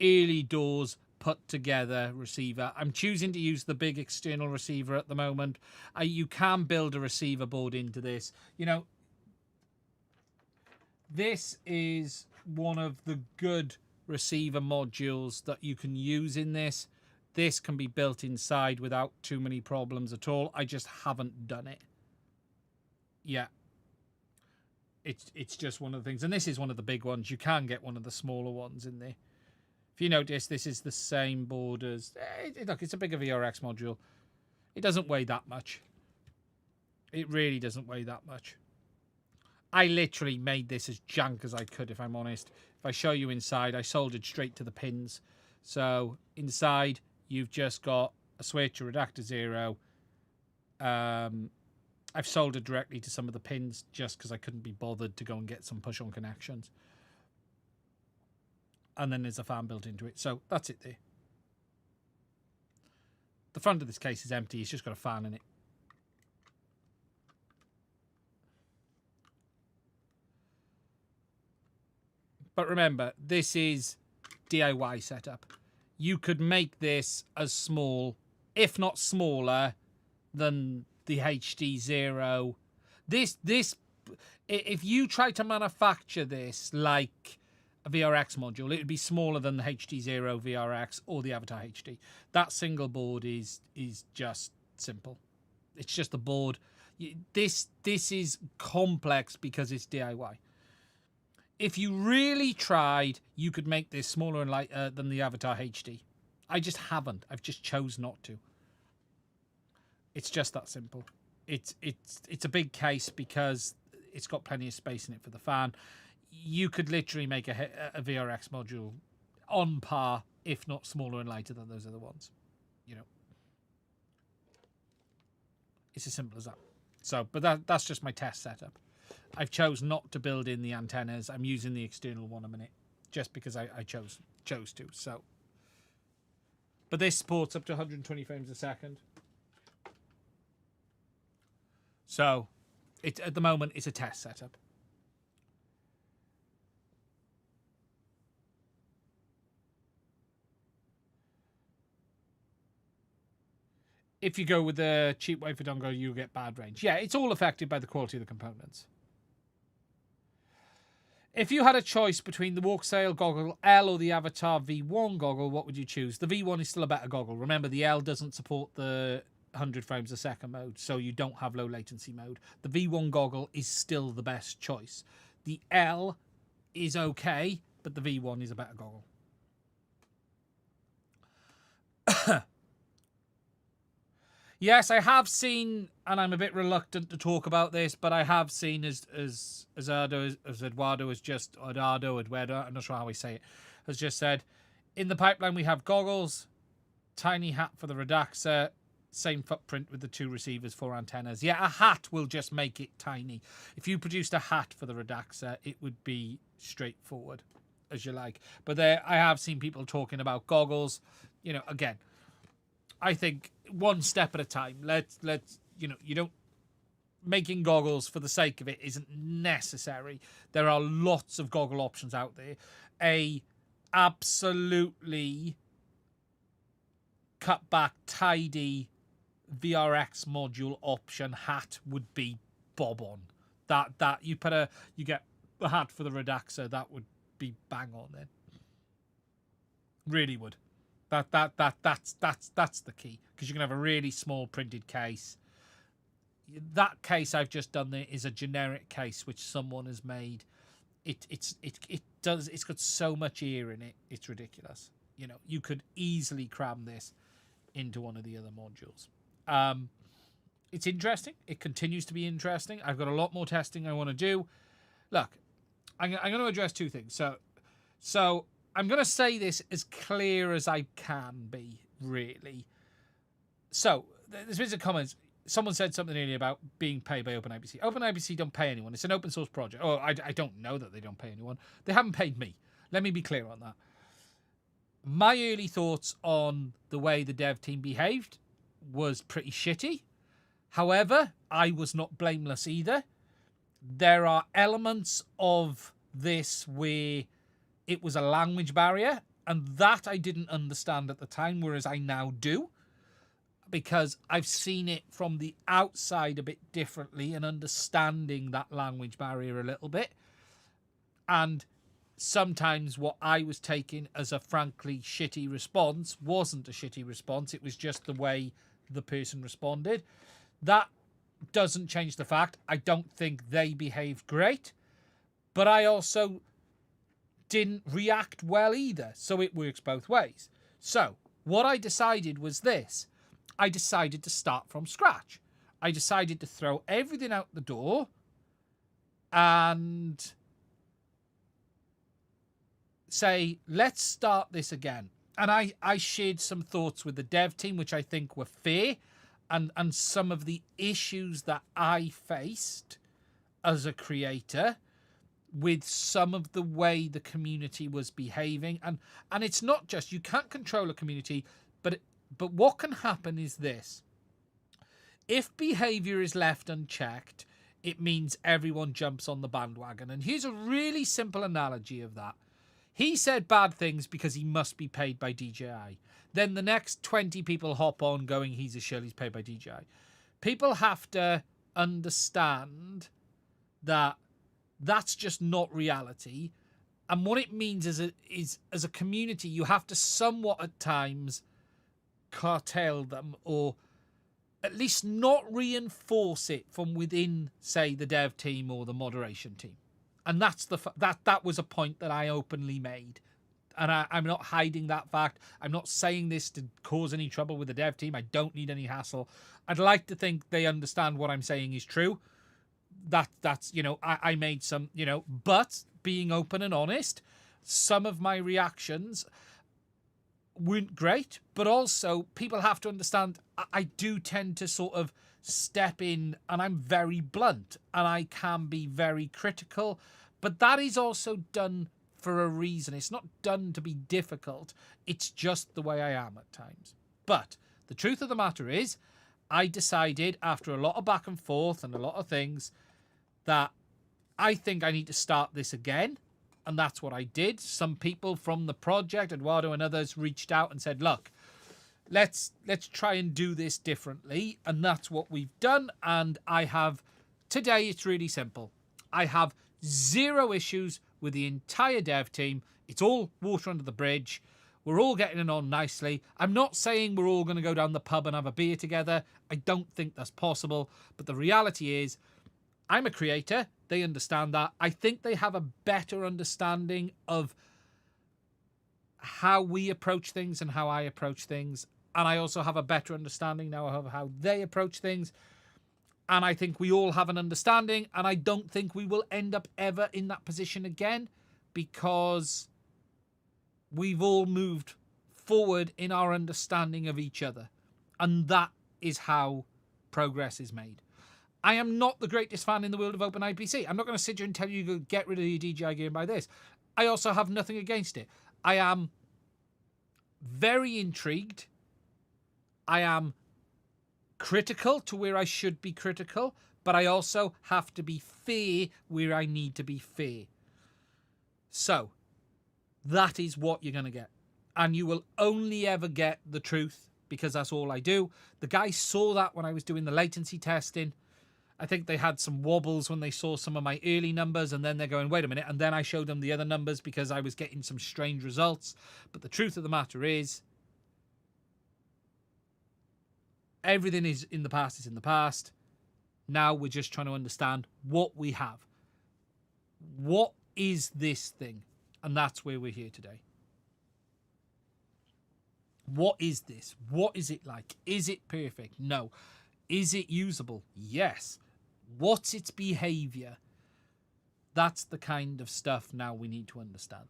early doors put together receiver. I'm choosing to use the big external receiver at the moment. You can build a receiver board into this. You know, this is one of the good receiver modules that you can use in this. This can be built inside without too many problems at all. I just haven't done it. Yeah. It's just one of the things. And this is one of the big ones. You can get one of the smaller ones in there. If you notice, this is the same board as... look, it's a bigger VRX module. It doesn't weigh that much. It really doesn't weigh that much. I literally made this as junk as I could, if I'm honest. If I show you inside, I soldered straight to the pins. So inside, you've just got a switch, a Redaxer Zero. I've soldered directly to some of the pins just because I couldn't be bothered to go and get some push-on connections. And then there's a fan built into it. So that's it there. The front of this case is empty. It's just got a fan in it. But remember, this is DIY setup. You could make this as small, if not smaller, than the HD Zero. This, if you try to manufacture this like a VRX module, it would be smaller than the HD Zero VRX or the Avatar HD. That single board is just simple. It's just a board. This is complex because it's DIY. If you really tried, you could make this smaller and lighter than the Avatar HD. I just haven't. I've just chose not to. It's just that simple. It's a big case because it's got plenty of space in it for the fan. You could literally make a VRX module on par, if not smaller and lighter than those other ones. You know, it's as simple as that. So, but that's just my test setup. I've chose not to build in the antennas. I'm using the external one a minute, just because I chose to. So, but this supports up to 120 frames a second. So, at the moment it's a test setup. If you go with the cheap wafer dongle, you get bad range. Yeah, it's all affected by the quality of the components. If you had a choice between the Walk Sail Goggle L or the Avatar V1 goggle, what would you choose? The V1 is still a better goggle. Remember, the L doesn't support the 100 frames a second mode, so you don't have low latency mode. The V1 goggle is still the best choice. The L is okay, but the V1 is a better goggle. Yes, I have seen, and I'm a bit reluctant to talk about this, but I have seen as Eduardo has just, Eduardo, I'm not sure how we say it, has just said, in the pipeline we have goggles, tiny hat for the Redaxer, same footprint with the 2 receivers, 4 antennas. Yeah, a hat will just make it tiny. If you produced a hat for the Redaxer, it would be straightforward, as you like. But there, I have seen people talking about goggles. You know, again, I think one step at a time. Let's you know, you don't, making goggles for the sake of it isn't necessary. There are lots of goggle options out there. A absolutely cut back, tidy VRX module option hat would be bob on. That you get the hat for the Redaxer, that would be bang on then. Really would. That's the key, because you can have a really small printed case. That case I've just done there is a generic case which someone has made. It's got so much ear in it. It's ridiculous. You know, you could easily cram this into one of the other modules. It's interesting. It continues to be interesting. I've got a lot more testing I want to do. Look, I'm going to address 2 things. So I'm going to say this as clear as I can be, really. So there's been some comments. Someone said something earlier about being paid by OpenIPC. OpenIPC don't pay anyone. It's an open source project. Oh, I don't know that they don't pay anyone. They haven't paid me. Let me be clear on that. My early thoughts on the way the dev team behaved was pretty shitty. However, I was not blameless either. There are elements of this where it was a language barrier, and that I didn't understand at the time, whereas I now do, because I've seen it from the outside a bit differently and understanding that language barrier a little bit. And sometimes what I was taking as a frankly shitty response wasn't a shitty response. It was just the way the person responded. That doesn't change the fact I don't think they behaved great, but I also didn't react well either. So it works both ways. So what I decided was this. I decided to start from scratch. I decided to throw everything out the door and say, let's start this again. And I shared some thoughts with the dev team, which I think were fair, and some of the issues that I faced as a creator with some of the way the community was behaving. And it's not just, you can't control a community, but what can happen is this. If behavior is left unchecked, it means everyone jumps on the bandwagon. And here's a really simple analogy of that. He said bad things because he must be paid by DJI. Then the next 20 people hop on going, he's a shill, he's paid by DJI. People have to understand that that's just not reality. And what it means is as a community, you have to somewhat at times curtail them, or at least not reinforce it from within, say, the dev team or the moderation team. And that's that was a point that I openly made. And I'm not hiding that fact. I'm not saying this to cause any trouble with the dev team. I don't need any hassle. I'd like to think they understand what I'm saying is true. That's, you know, I made some, you know, but being open and honest, some of my reactions weren't great, but also people have to understand I do tend to sort of step in, and I'm very blunt and I can be very critical, but that is also done for a reason. It's not done to be difficult. It's just the way I am at times. But the truth of the matter is, I decided after a lot of back and forth and a lot of things that I think I need to start this again. And that's what I did. Some people from the project, Eduardo and others, reached out and said, look, let's try and do this differently. And that's what we've done. And I have, today it's really simple. I have zero issues with the entire dev team. It's all water under the bridge. We're all getting it on nicely. I'm not saying we're all going to go down the pub and have a beer together. I don't think that's possible. But the reality is, I'm a creator. They understand that. I think they have a better understanding of how we approach things and how I approach things. And I also have a better understanding now of how they approach things. And I think we all have an understanding. And I don't think we will end up ever in that position again, because we've all moved forward in our understanding of each other. And that is how progress is made. I am not the greatest fan in the world of OpenIPC. I'm not going to sit here and tell you to get rid of your DJI gear and buy this. I also have nothing against it. I am very intrigued. I am critical to where I should be critical, but I also have to be fair where I need to be fair. So, that is what you're going to get. And you will only ever get the truth, because that's all I do. The guys saw that when I was doing the latency testing. I think they had some wobbles when they saw some of my early numbers, and then they're going, wait a minute. And then I showed them the other numbers because I was getting some strange results. But the truth of the matter is, everything is in the past is in the past. Now we're just trying to understand what we have. What is this thing? And that's where we're here today. What is this? What is it like? Is it perfect? No. Is it usable? Yes. What's its behavior? That's the kind of stuff now we need to understand.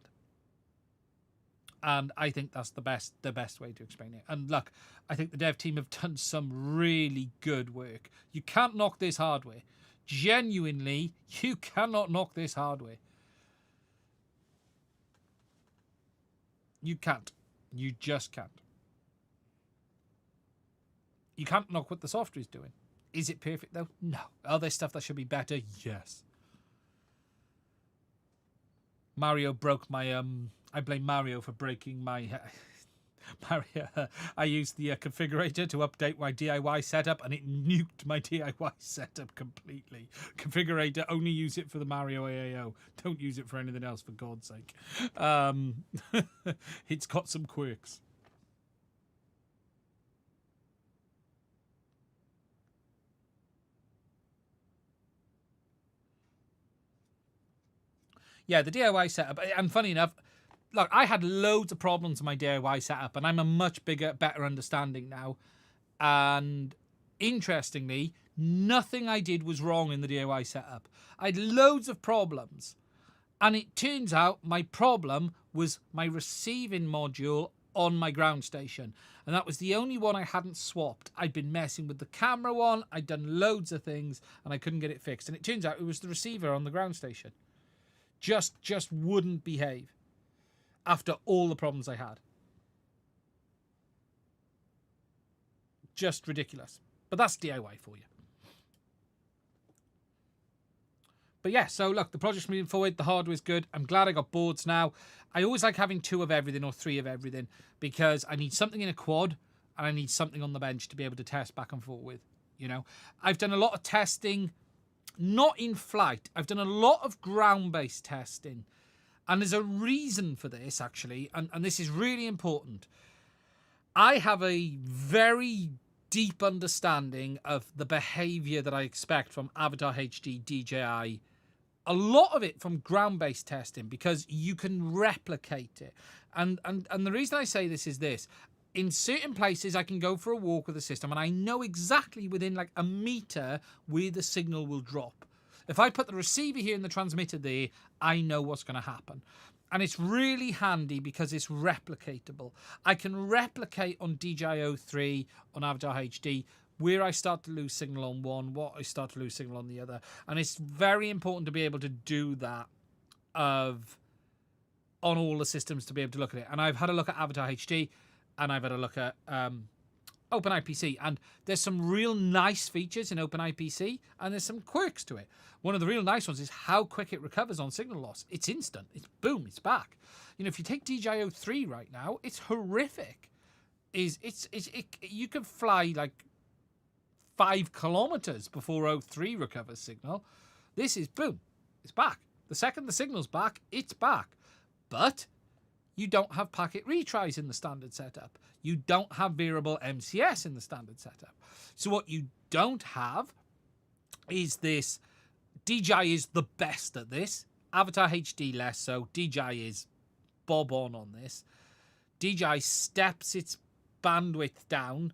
And I think that's the best way to explain it. And look, I think the dev team have done some really good work. You can't knock this hardware. Genuinely, you cannot knock this hardware. You can't. You just can't. You can't knock what the software is doing. Is it perfect though? No. Are there stuff that should be better? Yes. Mario broke my I blame Mario for breaking my Mario. I used the configurator to update my DIY setup, and it nuked my DIY setup completely. Configurator, only use it for the Mario AIO. Don't use it for anything else, for God's sake. It's got some quirks. Yeah, the DIY setup, and funny enough, look, I had loads of problems with my DIY setup, and I'm a much better understanding now. And interestingly, nothing I did was wrong in the DIY setup. I had loads of problems, and it turns out my problem was my receiving module on my ground station, and that was the only one I hadn't swapped. I'd been messing with the camera one, I'd done loads of things, and I couldn't get it fixed. And it turns out it was the receiver on the ground station. Just wouldn't behave after all the problems I had. Just ridiculous. But that's DIY for you. But yeah, so look, the project's moving forward. The hardware's good. I'm glad I got boards now. I always like having 2 of everything or 3 of everything, because I need something in a quad and I need something on the bench to be able to test back and forth with. You know, I've done a lot of testing, not in flight. I've done a lot of ground-based testing. And there's a reason for this, actually, and this is really important. I have a very deep understanding of the behavior that I expect from Avatar HD, DJI. A lot of it from ground-based testing, because you can replicate it. And the reason I say this is this. In certain places, I can go for a walk with the system, and I know exactly within like a meter where the signal will drop. If I put the receiver here and the transmitter there, I know what's going to happen. And it's really handy because it's replicatable. I can replicate on DJI 3, on Avatar HD, where I start to lose signal on one, what I start to lose signal on the other. And it's very important to be able to do that on all the systems, to be able to look at it. And I've had a look at Avatar HD, and I've had a look at OpenIPC, and there's some real nice features in OpenIPC, and there's some quirks to it. One of the real nice ones is how quick it recovers on signal loss. It's instant. It's boom, it's back. You know, if you take DJI 3 right now, it's horrific. You can fly like 5 kilometers before O3 recovers signal. This is boom, it's back. The second the signal's back, it's back. But you don't have packet retries in the standard setup. You don't have variable MCS in the standard setup. So what you don't have is this. DJI is the best at this. Avatar HD less so. DJI is bob on this. DJI steps its bandwidth down,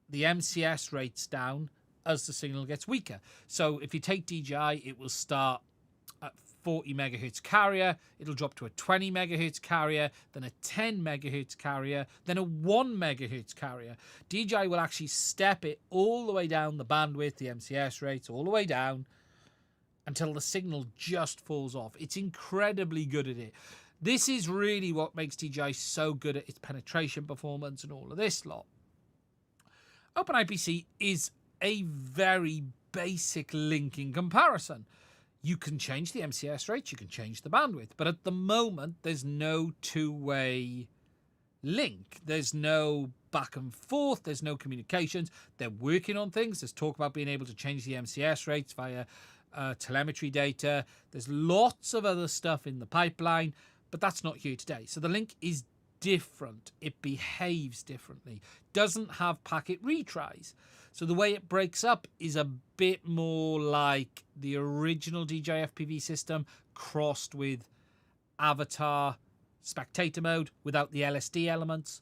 the MCS rates down as the signal gets weaker. So if you take DJI, it will start at 40 megahertz carrier, it'll drop to a 20 megahertz carrier, then a 10 megahertz carrier, then a 1 megahertz carrier. DJI will actually step it all the way down the bandwidth, the MCS rates, all the way down until the signal just falls off. It's incredibly good at it. This is really what makes DJI so good at its penetration performance and all of this lot. OpenIPC is a very basic linking comparison. You can change the MCS rates, you can change the bandwidth, but at the moment, there's no two-way link. There's no back and forth, there's no communications. They're working on things. There's talk about being able to change the MCS rates via telemetry data. There's lots of other stuff in the pipeline, but that's not here today. So the link is different. It behaves differently. Doesn't have packet retries. So the way it breaks up is a bit more like the original DJI FPV system crossed with Avatar spectator mode without the LSD elements.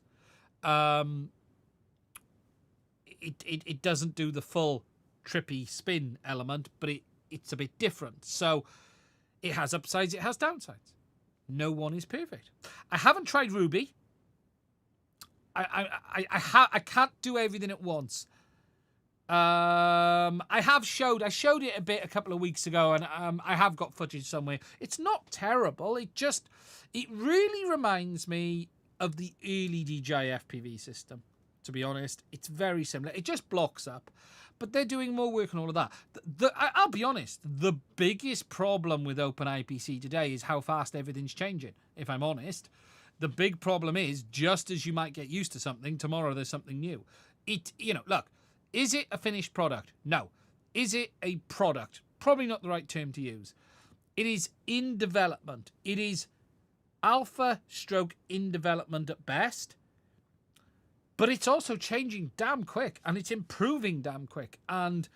It doesn't do the full trippy spin element, but it's a bit different. So it has upsides, it has downsides. No one is perfect. I haven't tried Ruby. I can't do everything at once. I showed it a bit a couple of weeks ago, and I have got footage somewhere. It's not terrible. It really reminds me of the early DJI FPV system, to be honest. It's very similar. It just blocks up, but they're doing more work on all of that. I'll be honest, the biggest problem with OpenIPC today is how fast everything's changing, if I'm honest. The big problem is, just as you might get used to something, tomorrow there's something new. Look, is it a finished product? No. Is it a product? Probably not the right term to use. It is in development. It is alpha stroke in development at best. But it's also changing damn quick, and it's improving damn quick. And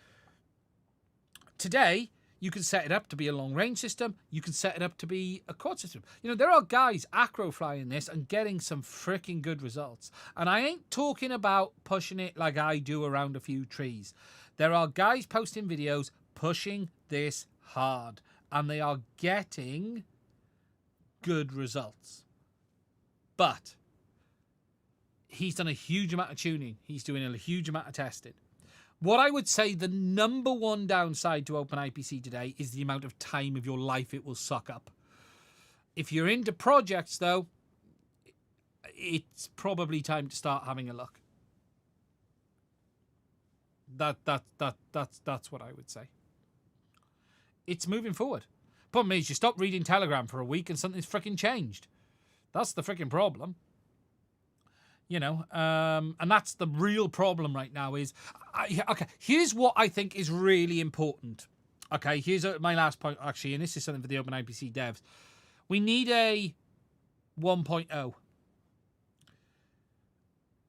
today, you can set it up to be a long-range system. You can set it up to be a quad system. There are guys acro flying this and getting some freaking good results. And I ain't talking about pushing it like I do around a few trees. There are guys posting videos pushing this hard, and they are getting good results. But he's done a huge amount of tuning. He's doing a huge amount of testing. What I would say the number one downside to OpenIPC today is the amount of time of your life it will suck up. If you're into projects, though, it's probably time to start having a look. That's what I would say. It's moving forward. Problem is, you stop reading Telegram for a week and something's freaking changed. That's the freaking problem. And that's the real problem right now is, okay, here's what I think is really important. Okay, here's my last point, actually, and this is something for the OpenIPC devs. We need a 1.0.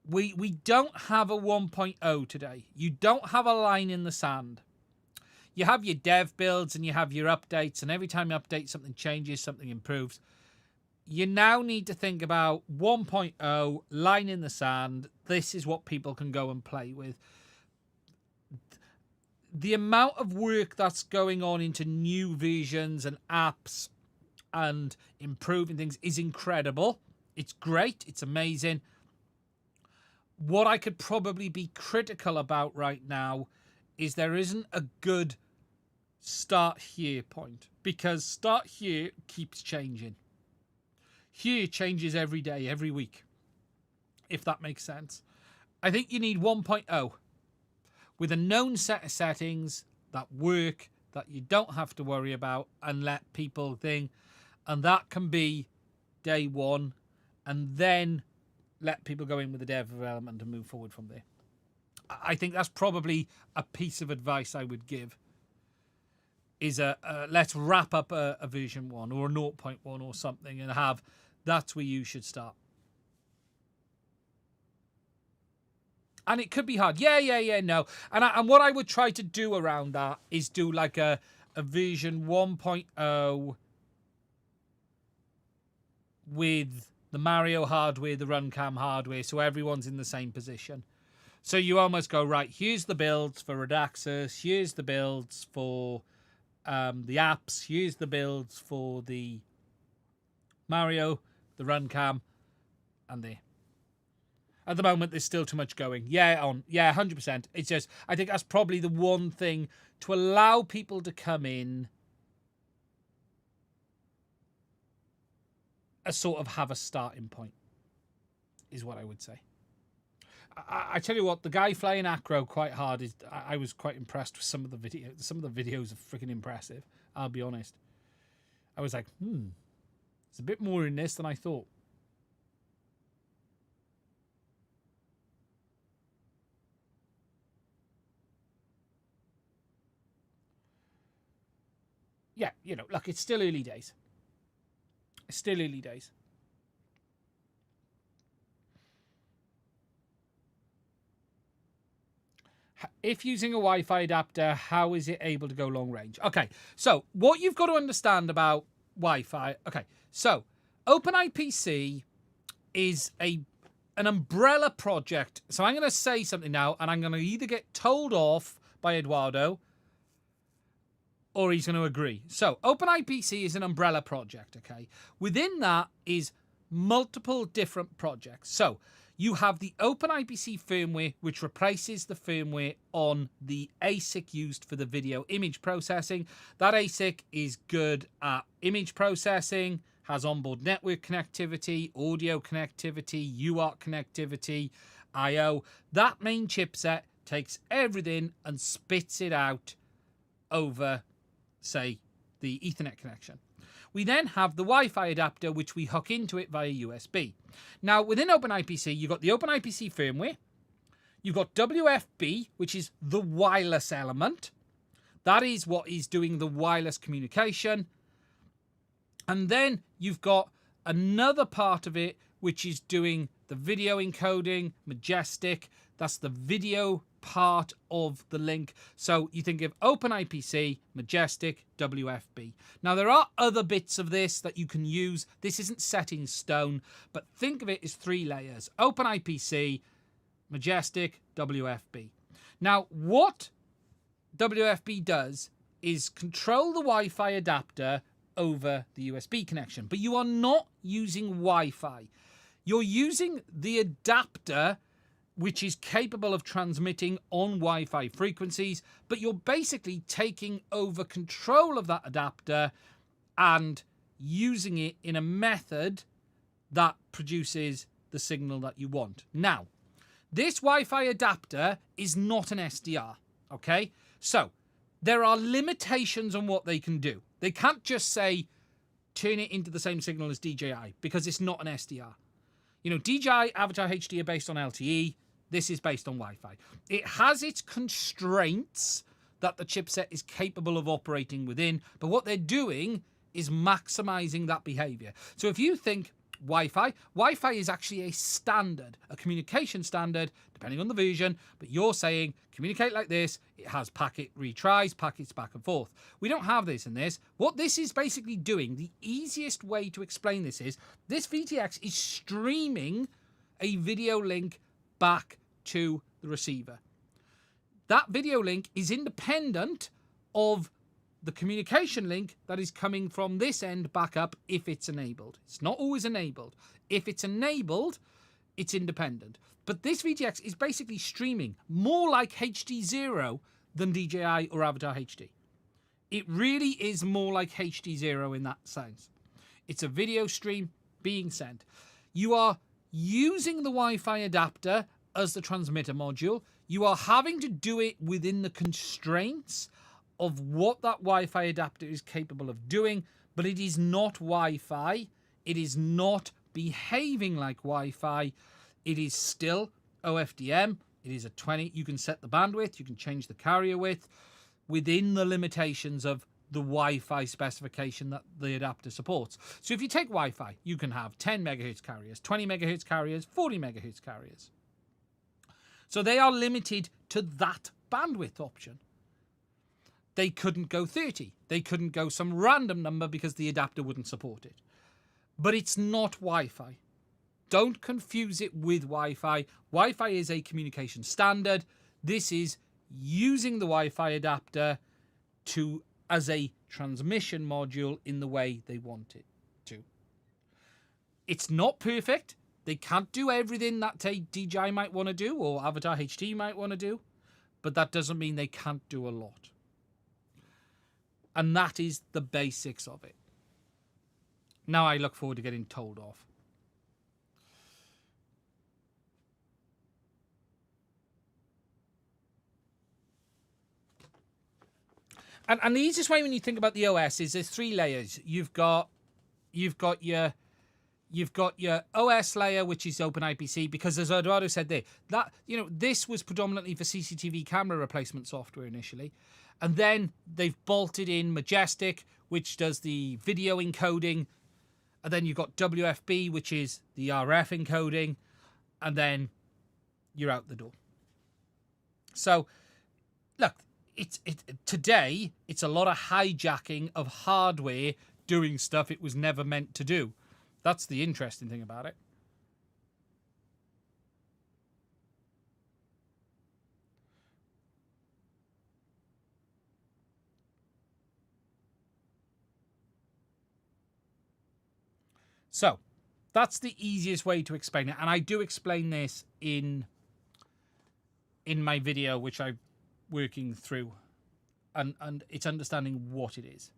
We don't have a 1.0 today. You don't have a line in the sand. You have your dev builds and you have your updates, and every time you update, something changes, something improves. You now need to think about 1.0, line in the sand. This is what people can go and play with. The amount of work that's going on into new versions and apps and improving things is incredible. It's great. It's amazing. What I could probably be critical about right now is there isn't a good start here point, because start here keeps changing. Here changes every day, every week, if that makes sense. I think you need 1.0 with a known set of settings that work, that you don't have to worry about and let people think. And that can be day one, and then let people go in with the dev development and move forward from there. I think that's probably a piece of advice I would give. is let's wrap up a version 1 or a 0.1 or something and have that's where you should start. And it could be hard. No. And what I would try to do around that is do like a version 1.0 with the Mario hardware, the runcam hardware, so everyone's in the same position. So you almost go, right, here's the builds for Redaxus, here's the builds for the apps, here's the builds for the Mario, the runcam, and there. At the moment, there's still too much going. Yeah, 100%. It's just, I think that's probably the one thing to allow people to come in a sort of have a starting point, is what I would say. I tell you what, the guy flying acro quite hard is. I was quite impressed with some of the videos. Some of the videos are freaking impressive. I'll be honest. I was like, there's a bit more in this than I thought. Yeah, you know, look, it's still early days. It's still early days. If using a Wi-Fi adapter, how is it able to go long range? Okay, so what you've got to understand about Wi-Fi. Okay, so OpenIPC is an umbrella project. So I'm going to say something now, and I'm going to either get told off by Eduardo or he's going to agree. So OpenIPC is an umbrella project, okay? Within that is multiple different projects. So you have the OpenIPC firmware, which replaces the firmware on the ASIC used for the video image processing. That ASIC is good at image processing, has onboard network connectivity, audio connectivity, UART connectivity, I/O. That main chipset takes everything and spits it out over, say, the Ethernet connection. We then have the Wi-Fi adapter, which we hook into it via USB. Now, within OpenIPC, you've got the OpenIPC firmware. You've got WFB, which is the wireless element. That is what is doing the wireless communication. And then you've got another part of it, which is doing the video encoding, Majestic. That's the video part of the link. So you think of OpenIPC, Majestic, WFB. Now there are other bits of this that you can use. This isn't set in stone, but think of it as 3 layers. OpenIPC, Majestic, WFB. Now what WFB does is control the Wi-Fi adapter over the USB connection, but you are not using Wi-Fi. You're using the adapter, which is capable of transmitting on Wi-Fi frequencies, but you're basically taking over control of that adapter and using it in a method that produces the signal that you want. Now, this Wi-Fi adapter is not an SDR, okay? So, there are limitations on what they can do. They can't just say, turn it into the same signal as DJI, because it's not an SDR. You know, DJI Avatar HD are based on LTE. This is based on Wi-Fi. It has its constraints that the chipset is capable of operating within, but what they're doing is maximizing that behavior. So if you think Wi-Fi is actually a standard, a communication standard, depending on the version, but you're saying communicate like this, it has packet retries, packets back and forth. We don't have this in this. What this is basically doing, the easiest way to explain this is, this VTX is streaming a video link back to the receiver. That video link is independent of the communication link that is coming from this end back up if it's enabled. It's not always enabled. If it's enabled, it's independent. But this VTX is basically streaming more like HD0 than DJI or Avatar HD. It really is more like HD0 in that sense. It's a video stream being sent. You are using the Wi-Fi adapter as the transmitter module. You are having to do it within the constraints of what that Wi-Fi adapter is capable of doing, but it is not Wi-Fi. It is not behaving like Wi-Fi. It is still OFDM. It is a 20. You can set the bandwidth. You can change the carrier width within the limitations of the Wi-Fi specification that the adapter supports. So if you take Wi-Fi, you can have 10 megahertz carriers, 20 megahertz carriers, 40 megahertz carriers. So they are limited to that bandwidth option. They couldn't go 30. They couldn't go some random number because the adapter wouldn't support it. But it's not Wi-Fi. Don't confuse it with Wi-Fi. Wi-Fi is a communication standard. This is using the Wi-Fi adapter as a transmission module in the way they want it to. It's not perfect. They can't do everything that DJI might want to do or Avatar HD might want to do, but that doesn't mean they can't do a lot. And that is the basics of it. Now I look forward to getting told off. And the easiest way when you think about the OS is there's 3 layers. You've got your OS layer, which is OpenIPC, because as Eduardo said there, that this was predominantly for CCTV camera replacement software initially, and then they've bolted in Majestic, which does the video encoding, and then you've got WFB, which is the RF encoding, and then you're out the door. So, look. Today, it's a lot of hijacking of hardware doing stuff it was never meant to do. That's the interesting thing about it. So, that's the easiest way to explain it. And I do explain this in my video, which I'm working through, and it's understanding what it is.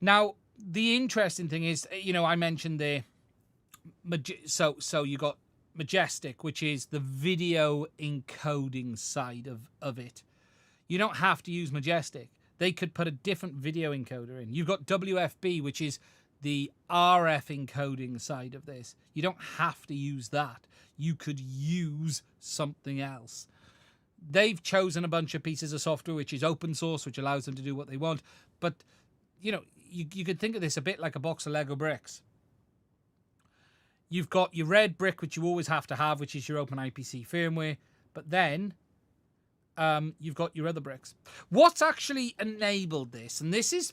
Now, the interesting thing is, I mentioned there, so you got Majestic, which is the video encoding side of it. You don't have to use Majestic. They could put a different video encoder in. You've got WFB, which is the RF encoding side of this. You don't have to use that. You could use something else. They've chosen a bunch of pieces of software which is open source, which allows them to do what they want. But, you could think of this a bit like a box of Lego bricks. You've got your red brick, which you always have to have, which is your OpenIPC firmware. But then you've got your other bricks. What's actually enabled this, and this is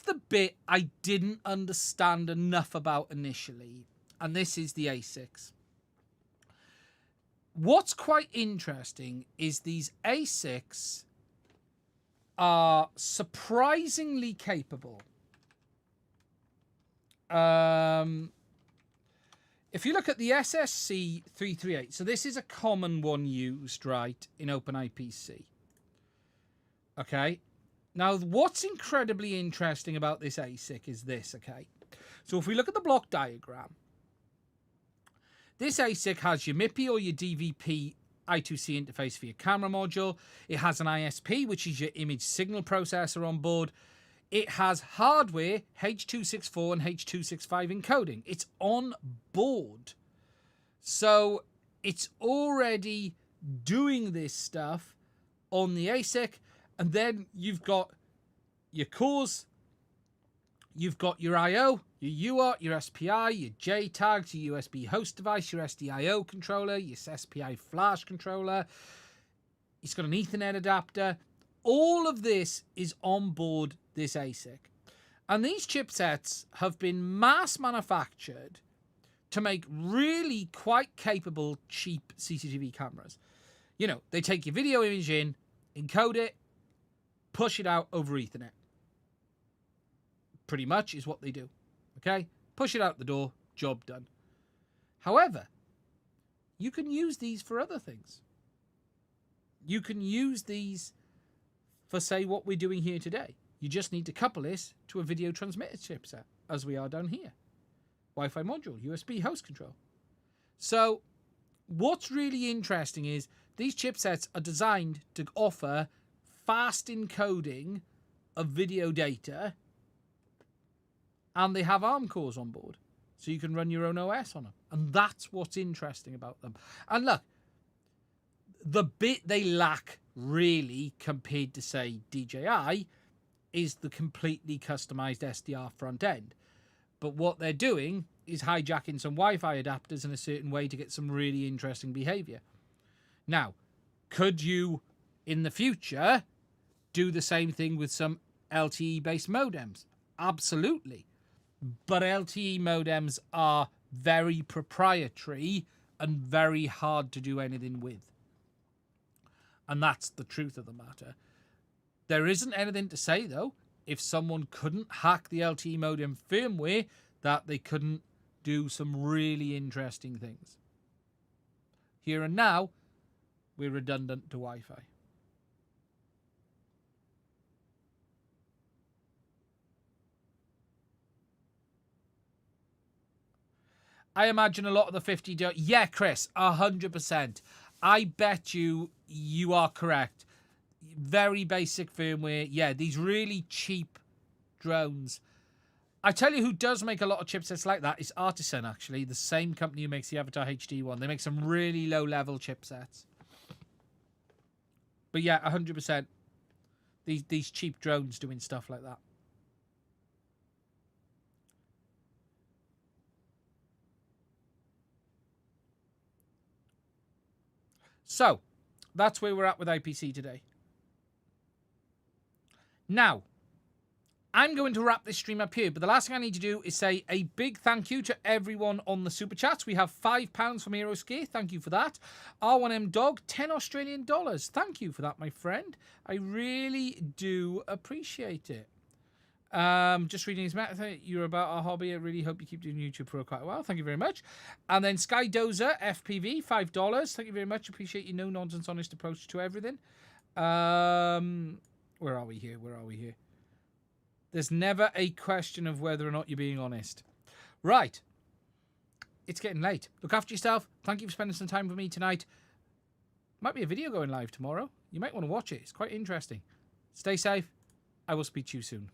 the bit I didn't understand enough about initially, and this is the ASICs. What's quite interesting is these ASICs are surprisingly capable. If you look at the SSC338, so this is a common one used, right, in OpenIPC. Okay. Now, what's incredibly interesting about this ASIC is this, okay? So if we look at the block diagram, this ASIC has your MIPI or your DVP I2C interface for your camera module. It has an ISP, which is your image signal processor on board. It has hardware, H.264 and H.265 encoding. It's on board. So it's already doing this stuff on the ASIC. And then you've got your cores, you've got your I.O., your UART, your SPI, your JTAGs, your USB host device, your SDIO controller, your SPI flash controller. It's got an Ethernet adapter. All of this is on board this ASIC. And these chipsets have been mass manufactured to make really quite capable, cheap CCTV cameras. They take your video image in, encode it, push it out over Ethernet. Pretty much is what they do. Okay? Push it out the door, job done. However, you can use these for other things. You can use these for, say, what we're doing here today. You just need to couple this to a video transmitter chipset, as we are down here. Wi-Fi module, USB host control. So, what's really interesting is these chipsets are designed to offer fast encoding of video data, and they have ARM cores on board, so you can run your own OS on them. And that's what's interesting about them. And look, the bit they lack really, compared to, say, DJI, is the completely customized SDR front end. But what they're doing is hijacking some Wi-Fi adapters in a certain way to get some really interesting behavior. Now, could you, in the future, do the same thing with some LTE-based modems? Absolutely. But LTE modems are very proprietary and very hard to do anything with. And that's the truth of the matter. There isn't anything to say, though, if someone couldn't hack the LTE modem firmware, that they couldn't do some really interesting things. Here and now, we're redundant to Wi-Fi. I imagine a lot of the 50... Yeah, Chris, 100%. I bet you are correct. Very basic firmware. Yeah, these really cheap drones. I tell you who does make a lot of chipsets like that is Artisan, actually. The same company who makes the Avatar HD one. They make some really low-level chipsets. But yeah, 100%. These cheap drones doing stuff like that. So, that's where we're at with IPC today. Now, I'm going to wrap this stream up here, but the last thing I need to do is say a big thank you to everyone on the Super Chats. We have £5 from Hero Scare. Thank you for that. R1M Dog, 10 Australian dollars. Thank you for that, my friend. I really do appreciate it. Just reading his matter, you're about our hobby. I really hope you keep doing YouTube for quite a while. Thank you very much. And then Skydozer FPV, $5. Thank you very much. Appreciate your no-nonsense, honest approach to everything. Where are we here? Where are we here? There's never a question of whether or not you're being honest. Right. It's getting late. Look after yourself. Thank you for spending some time with me tonight. Might be a video going live tomorrow. You might want to watch it. It's quite interesting. Stay safe. I will speak to you soon.